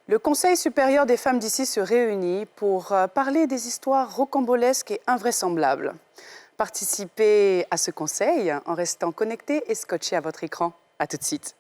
Le Conseil supérieur des femmes d'ici se réunit pour parler des histoires rocambolesques et invraisemblables. Participez à ce conseil en restant connecté et scotché à votre écran. À tout de suite.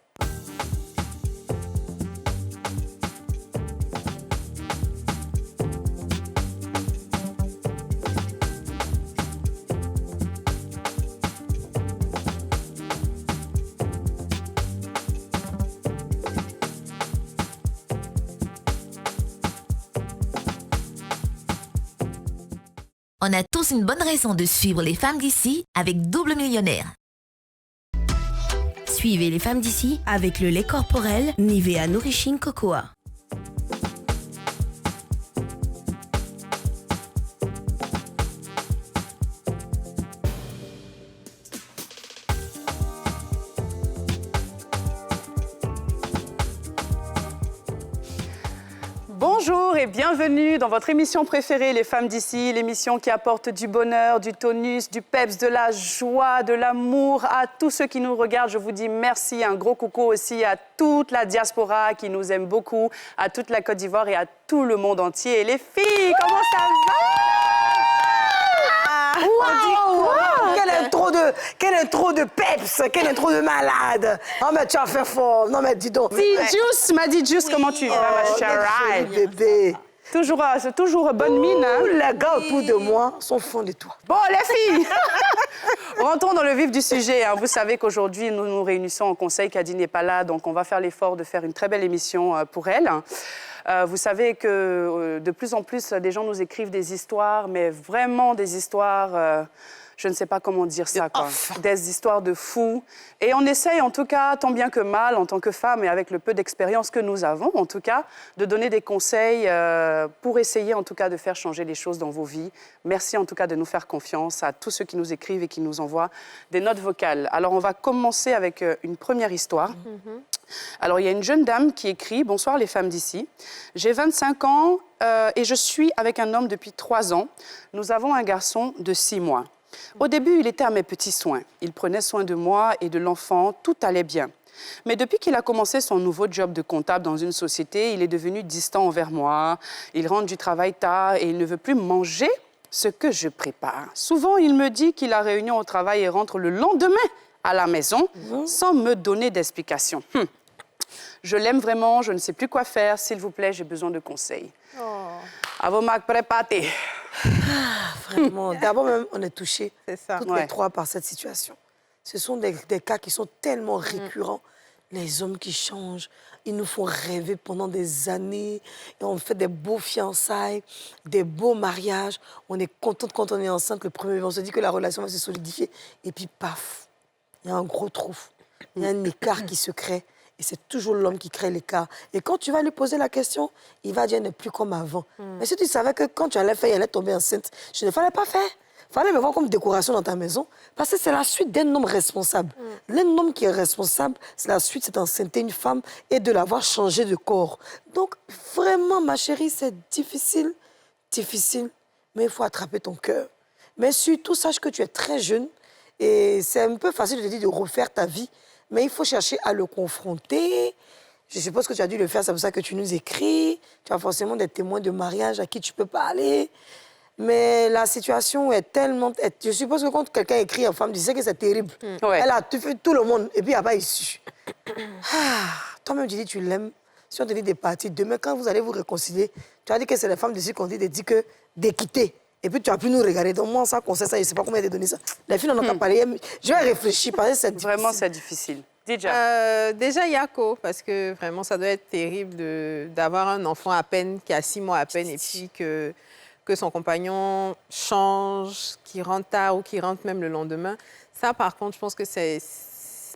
On a tous une bonne raison de suivre les femmes d'ici avec Double Millionnaire. Suivez les femmes d'ici avec le lait corporel Nivea Nourishing Cocoa. Bonjour et bienvenue dans votre émission préférée, Les Femmes d'ici, l'émission qui apporte du bonheur, du tonus, du peps, de la joie, de l'amour à tous ceux qui nous regardent. Je vous dis merci, un gros coucou aussi à toute la diaspora qui nous aime beaucoup, à toute la Côte d'Ivoire et à tout le monde entier. Et les filles, comment ça va? Quelle intro de peps, quelle intro de malade. Non mais tu as fait fort, non mais dis donc. Juice m'a dit Juice, comment tu vas ma chérie? Bébé. C'est toujours bonne mine, hein? Les gars autour de moi sont fonds de toi. Bon, les filles, rentrons dans le vif du sujet. Hein. Vous savez qu'aujourd'hui, nous nous réunissons en conseil. Kadi n'est pas là, donc on va faire l'effort de faire une très belle émission pour elle. Vous savez que de plus en plus, des gens nous écrivent des histoires, mais vraiment des histoires... je ne sais pas comment dire ça, quoi. Des histoires de fous. Et on essaye, en tout cas, tant bien que mal, en tant que femme, et avec le peu d'expérience que nous avons, en tout cas, de donner des conseils pour essayer, en tout cas, de faire changer les choses dans vos vies. Merci, en tout cas, de nous faire confiance à tous ceux qui nous écrivent et qui nous envoient des notes vocales. Alors, on va commencer avec une première histoire. Alors, il y a une jeune dame qui écrit « Bonsoir, les femmes d'ici. J'ai 25 ans et je suis avec un homme depuis 3 ans. Nous avons un garçon de 6 mois. Au début, il était à mes petits soins. Il prenait soin de moi et de l'enfant, tout allait bien. Mais depuis qu'il a commencé son nouveau job de comptable dans une société, il est devenu distant envers moi. Il rentre du travail tard et il ne veut plus manger ce que je prépare. Souvent, il me dit qu'il a réunion au travail et rentre le lendemain à la maison sans me donner d'explication. Je l'aime vraiment, je ne sais plus quoi faire. S'il vous plaît, j'ai besoin de conseils. À vos marques, préparez. Vraiment, d'abord même, on est touchés toutes Ouais. les trois par cette situation. Ce sont des cas qui sont tellement récurrents. Les hommes qui changent, ils nous font rêver pendant des années. Et on fait des beaux fiançailles, des beaux mariages. On est contente quand on est enceinte, le premier, on se dit que la relation va se solidifier. Et puis, paf, il y a un gros trou. Il y a un écart qui se crée. Et c'est toujours l'homme qui crée l'écart. Et quand tu vas lui poser la question, il va dire « n'est plus comme avant ». Mais si tu savais que quand tu allais faire, il allait tomber enceinte, je ne fallait pas faire. Il fallait me voir comme décoration dans ta maison. Parce que c'est la suite d'un homme responsable. L'un homme qui est responsable, c'est la suite, c'est d'enceinter une femme et de l'avoir changé de corps. Donc, vraiment, ma chérie, c'est difficile, mais il faut attraper ton cœur. Mais surtout, sache que tu es très jeune et c'est un peu facile de te dire de refaire ta vie. Mais il faut chercher à le confronter. Je suppose que tu as dû le faire, c'est pour ça que tu nous écris. Tu as forcément des témoins de mariage à qui tu peux parler. Mais la situation est tellement... Je suppose que quand quelqu'un écrit en femme, tu sais que c'est terrible. Ouais. Elle a tout le monde et puis il n'y a pas issue. Toi-même, tu dis que tu l'aimes. Si on te dit des parties, demain, quand vous allez vous réconcilier, tu as dit que c'est les femmes d'ici qu'on dit de quitter. Et puis tu as pu nous regarder. Donc moi, ça, conseil, ça, je ne sais pas combien de donné ça. Les filles n'en ont qu'à parler. Je vais réfléchir parce que c'est difficile. Vraiment, c'est difficile. Déjà. Déjà, Yako, parce que vraiment, ça doit être terrible d'avoir un enfant à peine, qui a 6 mois à peine, et puis que son compagnon change, qu'il rentre tard ou qu'il rentre même le lendemain. Ça, par contre, je pense que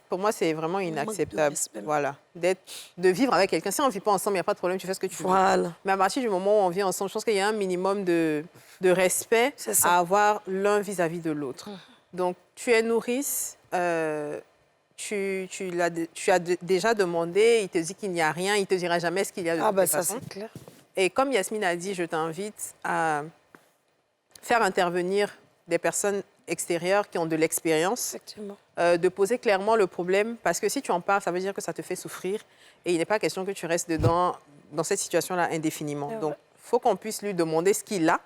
pour moi, c'est vraiment inacceptable. Voilà. De vivre avec quelqu'un. Si on ne vit pas ensemble, il n'y a pas de problème, tu fais ce que tu veux. Voilà. Mais à partir du moment où on vit ensemble, je pense qu'il y a un minimum de respect à avoir l'un vis-à-vis de l'autre. Donc, tu es nourrice, tu as déjà demandé, il te dit qu'il n'y a rien, il ne te dira jamais ce qu'il y a de toute façon. C'est clair. Et comme Yasmine a dit, je t'invite à faire intervenir des personnes extérieures qui ont de l'expérience, de poser clairement le problème, parce que si tu en parles, ça veut dire que ça te fait souffrir et il n'est pas question que tu restes dedans dans cette situation-là indéfiniment. Donc, il faut qu'on puisse lui demander ce qu'il a,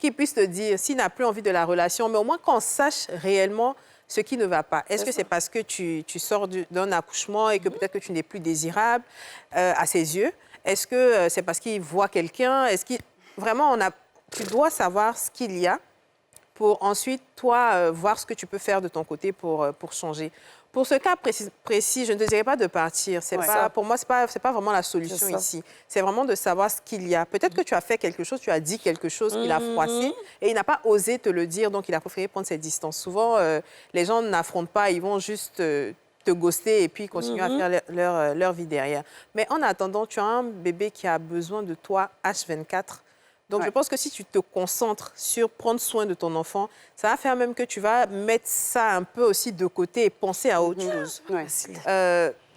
qu'il puisse te dire s'il n'a plus envie de la relation, mais au moins qu'on sache réellement ce qui ne va pas. Est-ce que c'est parce que tu sors d'un accouchement et que peut-être que tu n'es plus désirable à ses yeux? Est-ce que c'est parce qu'il voit quelqu'un? Est-ce qu'il... Vraiment, tu dois savoir ce qu'il y a pour ensuite, toi, voir ce que tu peux faire de ton côté pour changer. Pour ce cas précis, je ne te dirais pas de partir. Pour moi, ce n'est pas vraiment la solution ici. C'est vraiment de savoir ce qu'il y a. Peut-être que tu as fait quelque chose, tu as dit quelque chose qu'il a froissé et il n'a pas osé te le dire, donc il a préféré prendre ses distances. Souvent, les gens n'affrontent pas, ils vont juste te ghoster et puis continuer à faire leur vie derrière. Mais en attendant, tu as un bébé qui a besoin de toi H24. Donc, je pense que si tu te concentres sur prendre soin de ton enfant, ça va faire même que tu vas mettre ça un peu aussi de côté et penser à autre chose.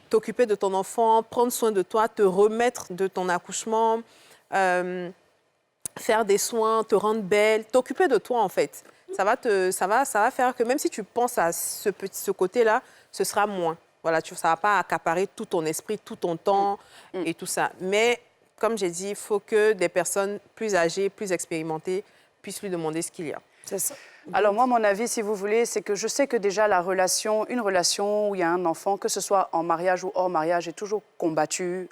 T'occuper de ton enfant, prendre soin de toi, te remettre de ton accouchement, faire des soins, te rendre belle, t'occuper de toi, en fait. Ça va faire que même si tu penses à ce côté-là, ce sera moins. Voilà, ça ne va pas accaparer tout ton esprit, tout ton temps et tout ça. Mais... Comme j'ai dit, il faut que des personnes plus âgées, plus expérimentées puissent lui demander ce qu'il y a. C'est ça. Alors moi, mon avis, si vous voulez, c'est que je sais que déjà une relation où il y a un enfant, que ce soit en mariage ou hors mariage, est toujours combattue,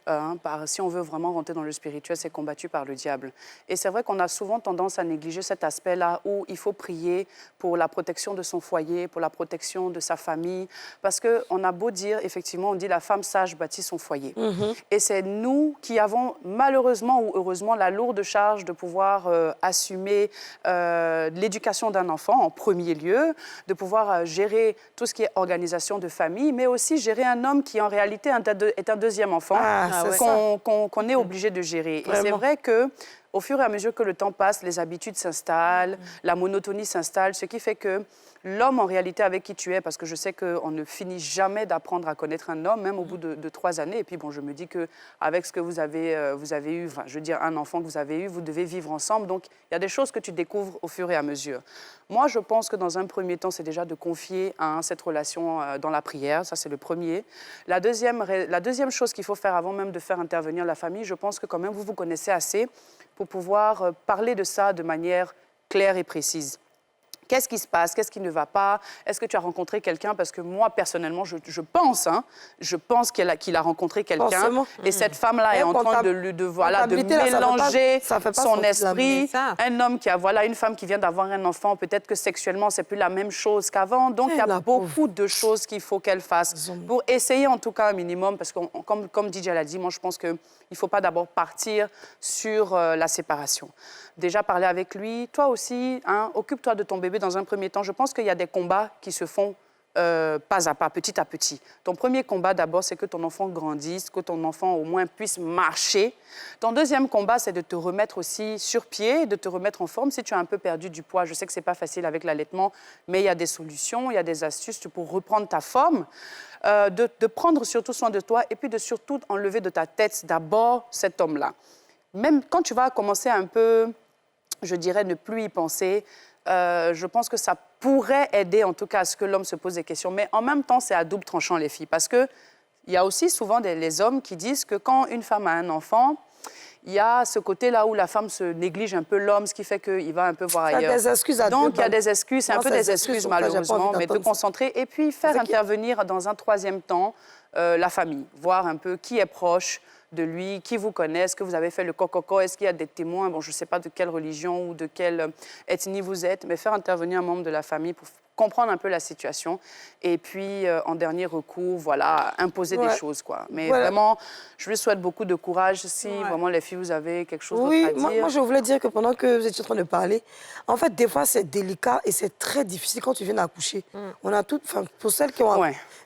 si on veut vraiment rentrer dans le spirituel, c'est combattu par le diable. Et c'est vrai qu'on a souvent tendance à négliger cet aspect-là où il faut prier pour la protection de son foyer, pour la protection de sa famille, parce qu'on a beau dire, effectivement, on dit la femme sage bâtit son foyer. Et c'est nous qui avons malheureusement ou heureusement la lourde charge de pouvoir assumer l'éducation d'un enfant en premier lieu, de pouvoir gérer tout ce qui est organisation de famille, mais aussi gérer un homme qui en réalité est un deuxième enfant qu'on est obligé de gérer. Vraiment. Et c'est vrai que au fur et à mesure que le temps passe, les habitudes s'installent, la monotonie s'installe, ce qui fait que l'homme, en réalité, avec qui tu es, parce que je sais qu'on ne finit jamais d'apprendre à connaître un homme, même au bout de 3 années. Et puis, bon, je me dis qu'avec ce que vous avez eu, enfin, je veux dire, un enfant que vous avez eu, vous devez vivre ensemble. Donc, il y a des choses que tu découvres au fur et à mesure. Moi, je pense que dans un premier temps, c'est déjà de confier cette relation dans la prière. Ça, c'est le premier. La deuxième chose qu'il faut faire avant même de faire intervenir la famille, je pense que quand même, vous vous connaissez assez pour pouvoir parler de ça de manière claire et précise. Qu'est-ce qui se passe? Qu'est-ce qui ne va pas? Est-ce que tu as rencontré quelqu'un? Parce que moi, personnellement, je pense qu'il a rencontré quelqu'un. Et cette femme-là est en train de mélanger son esprit. Un homme qui a une femme qui vient d'avoir un enfant, peut-être que sexuellement, c'est plus la même chose qu'avant. Donc, il y a beaucoup de choses qu'il faut qu'elle fasse pour essayer, en tout cas, un minimum. Parce que, comme DJ l'a dit, moi, je pense qu'il ne faut pas d'abord partir sur la séparation. Déjà parler avec lui. Toi aussi, occupe-toi de ton bébé dans un premier temps. Je pense qu'il y a des combats qui se font pas à pas, petit à petit. Ton premier combat, d'abord, c'est que ton enfant grandisse, que ton enfant, au moins, puisse marcher. Ton deuxième combat, c'est de te remettre aussi sur pied, de te remettre en forme. Si tu as un peu perdu du poids, je sais que ce n'est pas facile avec l'allaitement, mais il y a des solutions, il y a des astuces pour reprendre ta forme. De prendre surtout soin de toi et puis de surtout enlever de ta tête d'abord cet homme-là. Même quand tu vas commencer un peu, je dirais, ne plus y penser, je pense que ça pourrait aider en tout cas à ce que l'homme se pose des questions. Mais en même temps, c'est à double tranchant, les filles. Parce qu'il y a aussi souvent les hommes qui disent que quand une femme a un enfant, il y a ce côté-là où la femme se néglige un peu l'homme, ce qui fait qu'il va un peu voir ailleurs. Il y a des excuses à Donc, il y a des excuses, c'est un peu des excuses malheureusement, mais te concentrer et puis faire intervenir dans un troisième temps la famille, voir un peu qui est proche de lui, qui vous connaît, est-ce que vous avez fait le cococo, est-ce qu'il y a des témoins, bon, je ne sais pas de quelle religion ou de quelle ethnie vous êtes, mais faire intervenir un membre de la famille pour comprendre un peu la situation et puis, en dernier recours, voilà, imposer des choses, quoi. Mais vraiment, je lui souhaite beaucoup de courage. Si vraiment, les filles, vous avez quelque chose d'autre à dire. Moi, je voulais dire que pendant que vous étiez en train de parler, en fait, des fois, c'est délicat et c'est très difficile quand tu viens d'accoucher. On a toutes, pour celles qui ont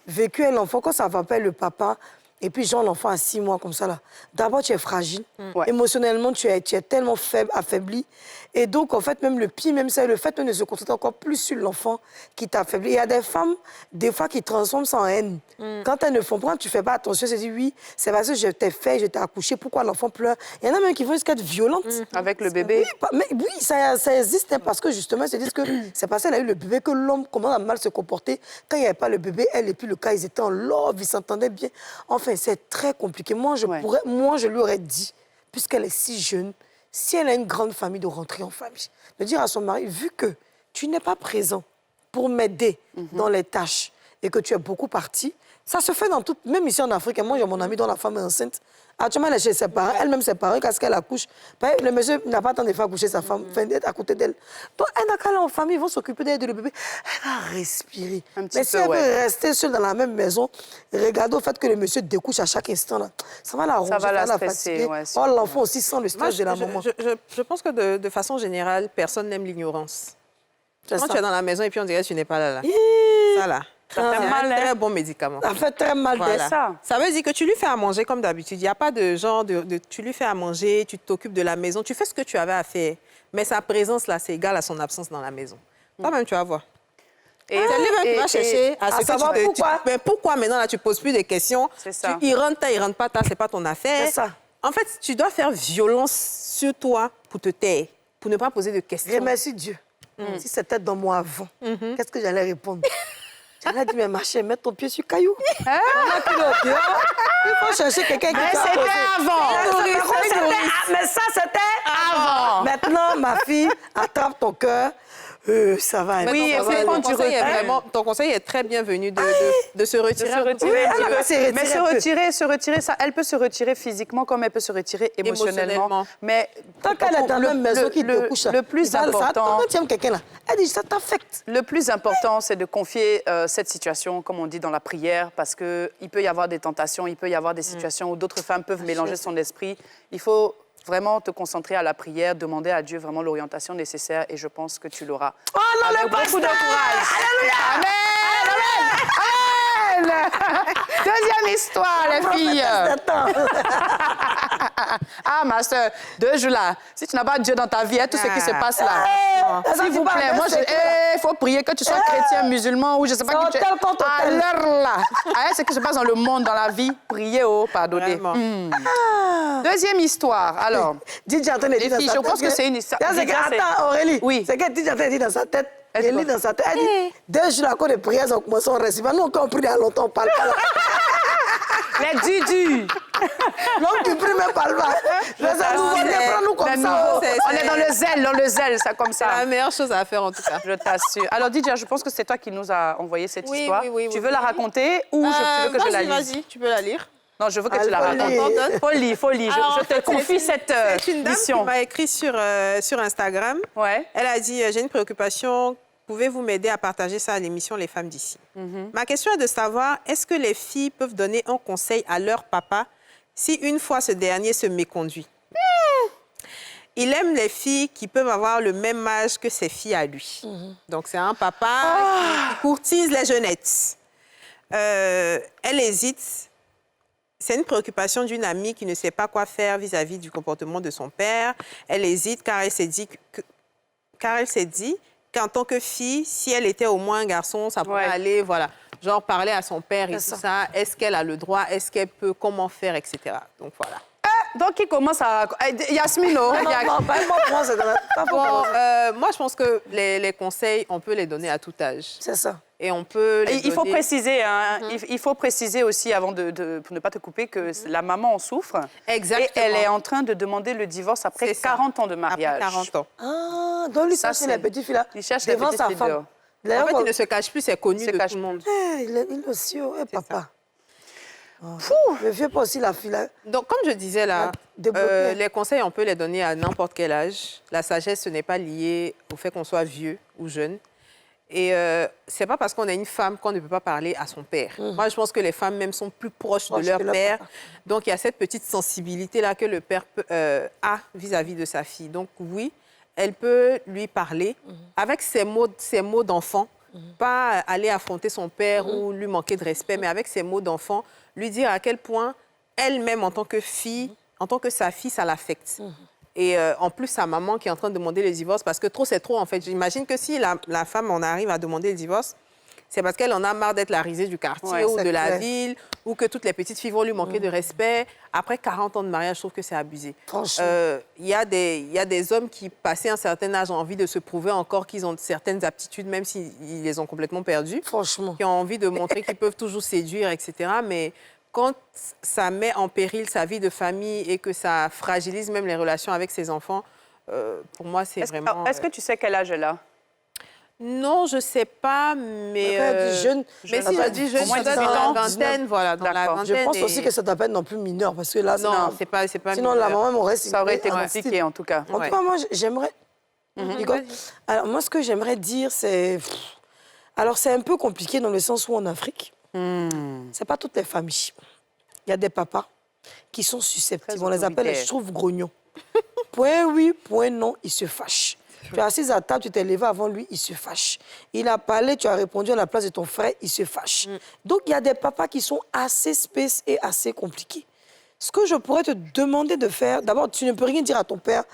vécu un enfant, quand ça va pas le papa, et puis, genre, l'enfant à 6 mois, comme ça, là. D'abord, tu es fragile. Émotionnellement, tu es tellement faible, affaibli. Et donc, en fait, même le pire, même ça, le fait de se concentrer encore plus sur l'enfant qui t'affaiblit. Il y a des femmes, des fois, qui transforment ça en haine. Quand elles ne font pas, tu ne fais pas attention. Elles se disent, oui, c'est parce que je t'ai fait, je t'ai accouché, pourquoi l'enfant pleure? Il y en a même qui vont jusqu'à être violentes. Avec le bébé? Oui, ça existe, hein, parce que justement, ils se disent que c'est parce qu'elle a eu le bébé que l'homme commence à mal se comporter. Quand il n'y avait pas le bébé, elle et puis le cas, ils étaient en love, ils s'entendaient bien. Enfin, c'est très compliqué. Moi, je lui aurais dit, puisqu'elle est si jeune, si elle a une grande famille, de rentrer en famille. De dire à son mari, vu que tu n'es pas présent pour m'aider dans les tâches et que tu es beaucoup parti, ça se fait dans toute... Même ici en Afrique, moi j'ai mon ami dont la femme est enceinte. Actuellement, elle est chez ses parents, elle-même ses parents, quand elle accouche, le monsieur n'a pas le temps de faire accoucher sa femme, d'être à côté d'elle. Donc, elle n'a qu'à aller en famille, ils vont s'occuper d'elle, de le bébé. Elle va respirer. Mais si elle veut rester seule dans la même maison, regardez au fait que le monsieur découche à chaque instant, là, ça va la ronger, ça va la fatiguer. Ouais, l'enfant aussi sent le stress de la maman. Je pense que de façon générale, personne n'aime l'ignorance. Quand tu es dans la maison et puis on dirait que tu n'es pas là. Ça, là. Ça fait un très bon médicament. Ça fait très mal voilà. Ça veut dire que tu lui fais à manger comme d'habitude. Il n'y a pas de genre tu lui fais à manger, tu t'occupes de la maison, tu fais ce que tu avais à faire. Mais sa présence, là, c'est égal à son absence dans la maison. Toi-même, tu vas voir. Et c'est lui-même qui va chercher à savoir pourquoi. Mais pourquoi maintenant, là, tu ne poses plus de questions. C'est ça. Il rentre, il rentre pas, ce n'est pas ton affaire. C'est ça. En fait, tu dois faire violence sur toi pour te taire, pour ne pas poser de questions. Remercie Dieu. Si c'était dans moi avant, qu'est-ce que j'allais répondre? J'allais dire, mais ma chère, mets ton pied sur le caillou. Il faut chercher quelqu'un qui t'a posé. Mais c'était avant. Mais ça, c'était avant. Maintenant, ma fille, attrape ton cœur. Ça va aller. Oui, ton conseil est très bienvenu de se retirer. Mais se retirer, ça, elle peut se retirer physiquement comme elle peut se retirer émotionnellement. Mais tant qu'elle est dans la même maison qui te couche, le plus important... Quand tu aimes quelqu'un là, elle dit ça t'affecte. Le plus important, c'est de confier cette situation, comme on dit, dans la prière, parce qu'il peut y avoir des tentations, il peut y avoir des situations où d'autres femmes peuvent mélanger son esprit. Il faut vraiment te concentrer à la prière, demander à Dieu vraiment l'orientation nécessaire et je pense que tu l'auras. Oh non, avec beaucoup de courage. Alléluia. Amen. Amen. Deuxième histoire, les filles. Ah, ma soeur, 2 jours là. Si tu n'as pas Dieu dans ta vie, tout ce qui se passe là. S'il vous plaît, moi, il faut prier que tu sois chrétien, musulman ou je ne sais pas qui tu es. À l'heure là. Ce qui se passe dans le monde, dans la vie, priez, pardonnez. Deuxième histoire. Alors, DJ Antoine dit dans sa tête. Je pense que c'est une histoire. Attends, Aurélie. Oui. C'est que DJ Antoine dit dans sa tête. Elle lit dans sa tête. Elle dit 2 jours à cause de prières, on commence à recevoir. Nous, on prie il y a longtemps, on parle pas là. Les dudus. L'homme qui prie même parle pas. Prends-nous comme ça. On est dans le zèle, ça comme ça. C'est la meilleure chose à faire en tout cas. Je t'assure. Alors Didier, je pense que c'est toi qui nous as envoyé cette histoire. Oui, tu veux la raconter ou tu veux que je la lise? Vas-y, tu peux la lire. Non, je veux que tu la racontes. Folie. Je te confie cette mission. C'est une dame qui m'a écrit sur Instagram. Ouais. Elle a dit, j'ai une préoccupation. Pouvez-vous m'aider à partager ça à l'émission Les Femmes d'ici? Ma question est de savoir, est-ce que les filles peuvent donner un conseil à leur papa si une fois ce dernier se méconduit? Il aime les filles qui peuvent avoir le même âge que ses filles à lui. Donc, c'est un papa qui courtise les jeunettes. Elle hésite. C'est une préoccupation d'une amie qui ne sait pas quoi faire vis-à-vis du comportement de son père. Elle hésite car elle s'est dit qu'en tant que fille, si elle était au moins un garçon, ça pourrait aller, voilà, genre parler à son père et tout ça. Est-ce qu'elle a le droit? Est-ce qu'elle peut? Comment faire, etc. Donc, voilà. Donc, il commence à... Yasmino. Moi, je pense que les conseils, on peut les donner à tout âge. C'est ça. Et on peut les Il faut préciser, il faut préciser aussi, avant pour ne pas te couper, que la maman en souffre. Exactement. Et elle est en train de demander le divorce après 40 ans de mariage. Après 40 ans. Ah, donc lui cherche les petites filles là. Il cherche devant les sa petites filles femme. En fait, il ne se cache plus, c'est connu de tout le monde. Il est aussi, papa. Ne fais pas aussi la fille là. Donc, comme je disais là, les conseils, on peut les donner à n'importe quel âge. La sagesse, ce n'est pas lié au fait qu'on soit vieux ou jeune. Et c'est pas parce qu'on est une femme qu'on ne peut pas parler à son père. Moi, je pense que les femmes même sont plus proches de leur père. Donc, il y a cette petite sensibilité-là que le père a vis-à-vis de sa fille. Donc, oui, elle peut lui parler avec ses mots d'enfant. Pas aller affronter son père ou lui manquer de respect, mais avec ses mots d'enfant, lui dire à quel point elle-même, en tant que fille, en tant que sa fille, ça l'affecte. Et en plus, sa maman qui est en train de demander le divorce, parce que trop, c'est trop, en fait. J'imagine que si la femme en arrive à demander le divorce, c'est parce qu'elle en a marre d'être la risée du quartier ou de la ville, ou que toutes les petites filles vont lui manquer de respect. Après 40 ans de mariage, je trouve que c'est abusé. Franchement. Il y a des hommes qui, passé un certain âge, ont envie de se prouver encore qu'ils ont certaines aptitudes, même s'ils les ont complètement perdues. Franchement. Qui ont envie de montrer qu'ils peuvent toujours séduire, etc. Mais quand ça met en péril sa vie de famille et que ça fragilise même les relations avec ses enfants, pour moi, c'est vraiment... Est-ce que tu sais quel âge elle a? Non, je ne sais pas, mais... Elle dit jeune. Mais si je dis jeune, Au moins ça doit être 18 dans ans, la vingtaine, voilà, dans la D'accord. vingtaine. Je pense aussi que ça doit pas être non plus mineur, parce que là, Non, c'est pas sinon la mineur. maman m'aurait... Ça aurait été en compliqué, style. en tout cas. En tout cas, moi, j'aimerais... Nicole, Vas-y. alors, moi, ce que j'aimerais dire, c'est... Alors, c'est un peu compliqué dans le sens où en Afrique, c'est pas toutes les familles. Il y a des papas qui sont susceptibles. Très On les appelle les autoritaires. chouves-grognons. Point oui, point non, ils se fâchent. Tu es assise à table, tu t'es levé avant lui, il se fâche. Il a parlé, tu as répondu à la place de ton frère, il se fâche. Donc, il y a des papas qui sont assez spéciaux et assez compliqués. Ce que je pourrais te demander de faire, d'abord, tu ne peux rien dire à ton père.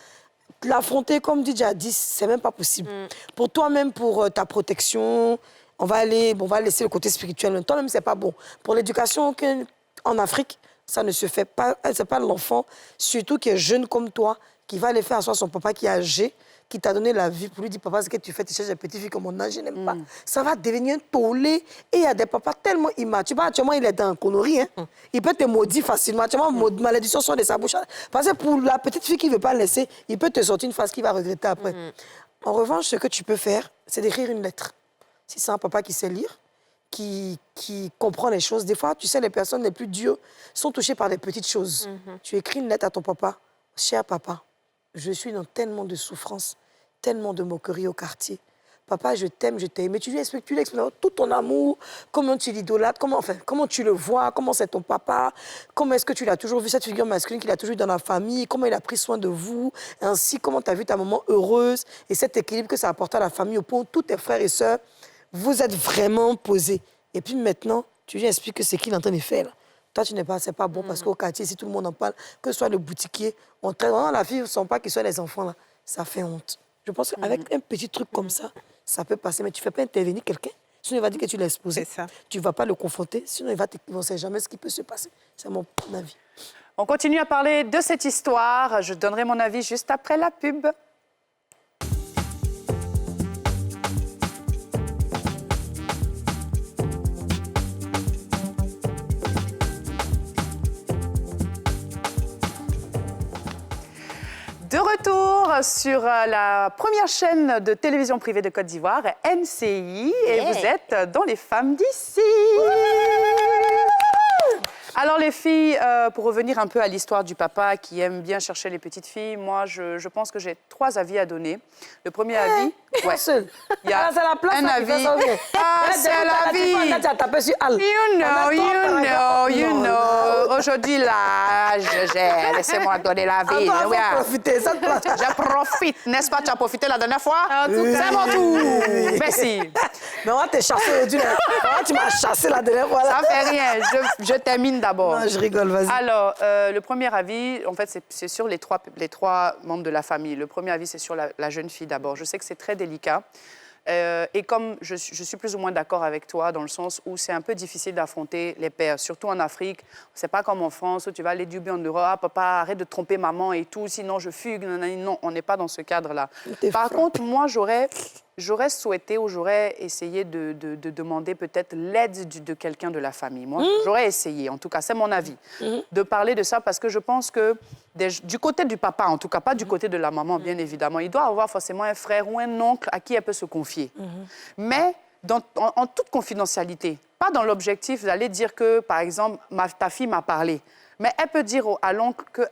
L'affronter, comme dit Jadis, c'est même pas possible. Pour toi-même, pour ta protection, on va laisser le côté spirituel. Mais toi-même, c'est pas bon. Pour l'éducation en Afrique, ça ne se fait pas. C'est pas l'enfant, surtout qui est jeune comme toi, qui va aller faire asseoir son papa qui est âgé, qui t'a donné la vie pour lui dire, papa, ce que tu fais, tu cherches des petites filles comme mon âge, je n'aime pas. Ça va devenir un tollé. Et il y a des papas tellement immatures. Tu vois, actuellement, il est dans un connerie. Hein. Il peut te maudire facilement. Actuellement, malédiction sort de sa bouche. Parce que pour la petite fille qui ne veut pas laisser, il peut te sortir une phrase qu'il va regretter après. En revanche, ce que tu peux faire, c'est d'écrire une lettre. Si c'est un papa qui sait lire, qui comprend les choses. Des fois, tu sais, les personnes les plus dures sont touchées par des petites choses. Tu écris une lettre à ton papa. Cher papa, je suis dans tellement de souffrance, tellement de moqueries au quartier. Papa, je t'aime, je t'aime. Mais tu lui expliques tout ton amour, comment tu l'idolâtres, comment tu le vois, comment c'est ton papa, comment est-ce que tu l'as toujours vu, cette figure masculine qu'il a toujours eu dans la famille, comment il a pris soin de vous, ainsi comment tu as vu ta maman heureuse et cet équilibre que ça a apporté à la famille au point où tous tes frères et sœurs, vous êtes vraiment posés. Et puis maintenant, tu lui expliques que c'est qu'il est en train de faire. Là. Toi, tu n'es pas, c'est pas bon parce qu'au quartier, si tout le monde en parle, que ce soit le boutiquier, on traite vraiment la fille sans pas qu'ils soient les enfants là. Ça fait honte. Je pense qu'avec un petit truc comme ça peut passer. Mais tu ne fais pas intervenir quelqu'un. Sinon, il va dire que tu l'as exposé. C'est ça. Tu ne vas pas le confronter. Sinon, on ne sait jamais ce qui peut se passer. C'est mon avis. On continue à parler de cette histoire. Je donnerai mon avis juste après la pub. De retour sur la première chaîne de télévision privée de Côte d'Ivoire, NCI, et vous êtes dans Les Femmes d'ici. Alors les filles, pour revenir un peu à l'histoire du papa qui aime bien chercher les petites filles, moi je pense que j'ai 3 avis à donner. Le premier avis, Un seul. il y a c'est la place un là qui fait avis. ça bien. Ah, Là, c'est depuis la vie. là, tu as tapé sur Al. You know. Aujourd'hui là, laissez-moi donner la vie. Attends, Oui, faut profiter. Ça te place. je profite, n'est-ce pas? Tu as profité la dernière fois? En tout cas, C'est mon tour. Merci. Mais on va te chasser aujourd'hui. Là. Tu m'as chassé la dernière fois. Là. Ça fait rien. Je termine d'abord. Non, je rigole, vas-y. Alors, le premier avis, en fait, c'est sur les trois membres de la famille. Le premier avis, c'est sur la jeune fille d'abord. Je sais que c'est très délicat. Et comme je suis plus ou moins d'accord avec toi, dans le sens où c'est un peu difficile d'affronter les pères, surtout en Afrique. C'est pas comme en France où tu vas aller du en Europe, ah, papa, arrête de tromper maman et tout, sinon je fugue. Non, on n'est pas dans ce cadre-là. Par contre, moi, j'aurais souhaité ou j'aurais essayé de demander peut-être l'aide de quelqu'un de la famille. Moi, j'aurais essayé, en tout cas, c'est mon avis, de parler de ça parce que je pense que du côté du papa, en tout cas, pas du côté de la maman, bien évidemment, il doit avoir forcément un frère ou un oncle à qui elle peut se confier. Mais en toute confidentialité, pas dans l'objectif d'aller dire que, par exemple, ta fille m'a parlé. Mais elle peut dire à l'oncle que,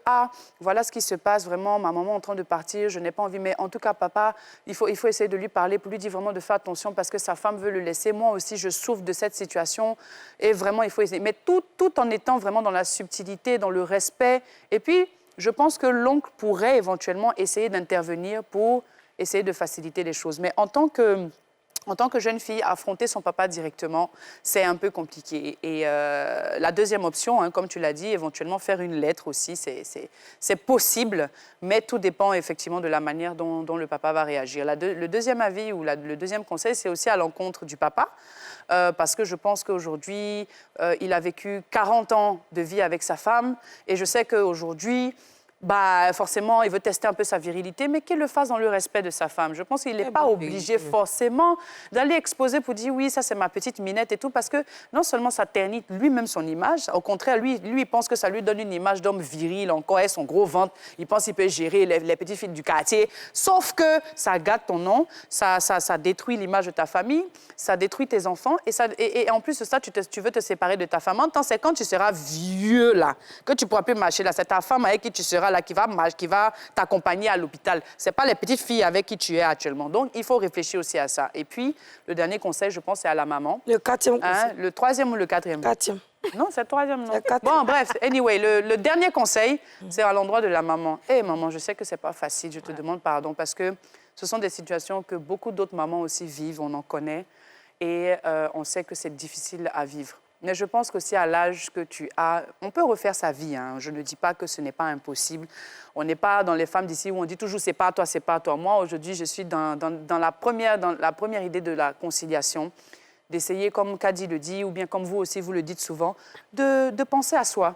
voilà ce qui se passe, vraiment, ma maman est en train de partir, je n'ai pas envie. Mais en tout cas, papa, il faut essayer de lui parler, pour lui dire vraiment de faire attention parce que sa femme veut le laisser. Moi aussi, je souffre de cette situation et vraiment, il faut essayer. Mais tout en étant vraiment dans la subtilité, dans le respect. Et puis, je pense que l'oncle pourrait éventuellement essayer d'intervenir pour essayer de faciliter les choses. Mais en tant que jeune fille, affronter son papa directement, c'est un peu compliqué. Et la deuxième option, comme tu l'as dit, éventuellement faire une lettre aussi, c'est possible, mais tout dépend effectivement de la manière dont le papa va réagir. Le deuxième avis ou le deuxième conseil, c'est aussi à l'encontre du papa, parce que je pense qu'aujourd'hui, il a vécu 40 ans de vie avec sa femme, et je sais qu'aujourd'hui, bah, forcément, il veut tester un peu sa virilité, mais qu'il le fasse dans le respect de sa femme. Je pense qu'il n'est pas obligé forcément d'aller exposer pour dire oui, ça c'est ma petite minette et tout, parce que non seulement ça ternit lui-même son image, au contraire, lui, il pense que ça lui donne une image d'homme viril, encore et son gros ventre, il pense qu'il peut gérer les petites filles du quartier, sauf que ça gâte ton nom, ça détruit l'image de ta famille, ça détruit tes enfants, et en plus de ça, tu veux te séparer de ta femme. En temps, c'est quand tu seras vieux, là, que tu ne pourras plus marcher, là, c'est ta femme avec qui tu seras là, qui va t'accompagner à l'hôpital. Ce n'est pas les petites filles avec qui tu es actuellement. Donc, il faut réfléchir aussi à ça. Et puis, le dernier conseil, je pense, c'est à la maman. Le 4e conseil. Le 3e ou le 4e? 4e. Non, c'est le 3e, non? Le 4e. Bon, bref, anyway, le dernier conseil, c'est à l'endroit de la maman. Hé, maman, je sais que ce n'est pas facile, je te demande pardon, parce que ce sont des situations que beaucoup d'autres mamans aussi vivent, on en connaît, et on sait que c'est difficile à vivre. Mais je pense qu'aussi à l'âge que tu as, on peut refaire sa vie. Hein. Je ne dis pas que ce n'est pas impossible. On n'est pas dans les femmes d'ici où on dit toujours c'est pas toi, c'est pas toi. Moi, aujourd'hui, je suis dans la première idée de la conciliation, d'essayer, comme Kadi le dit, ou bien comme vous aussi, vous le dites souvent, de penser à soi.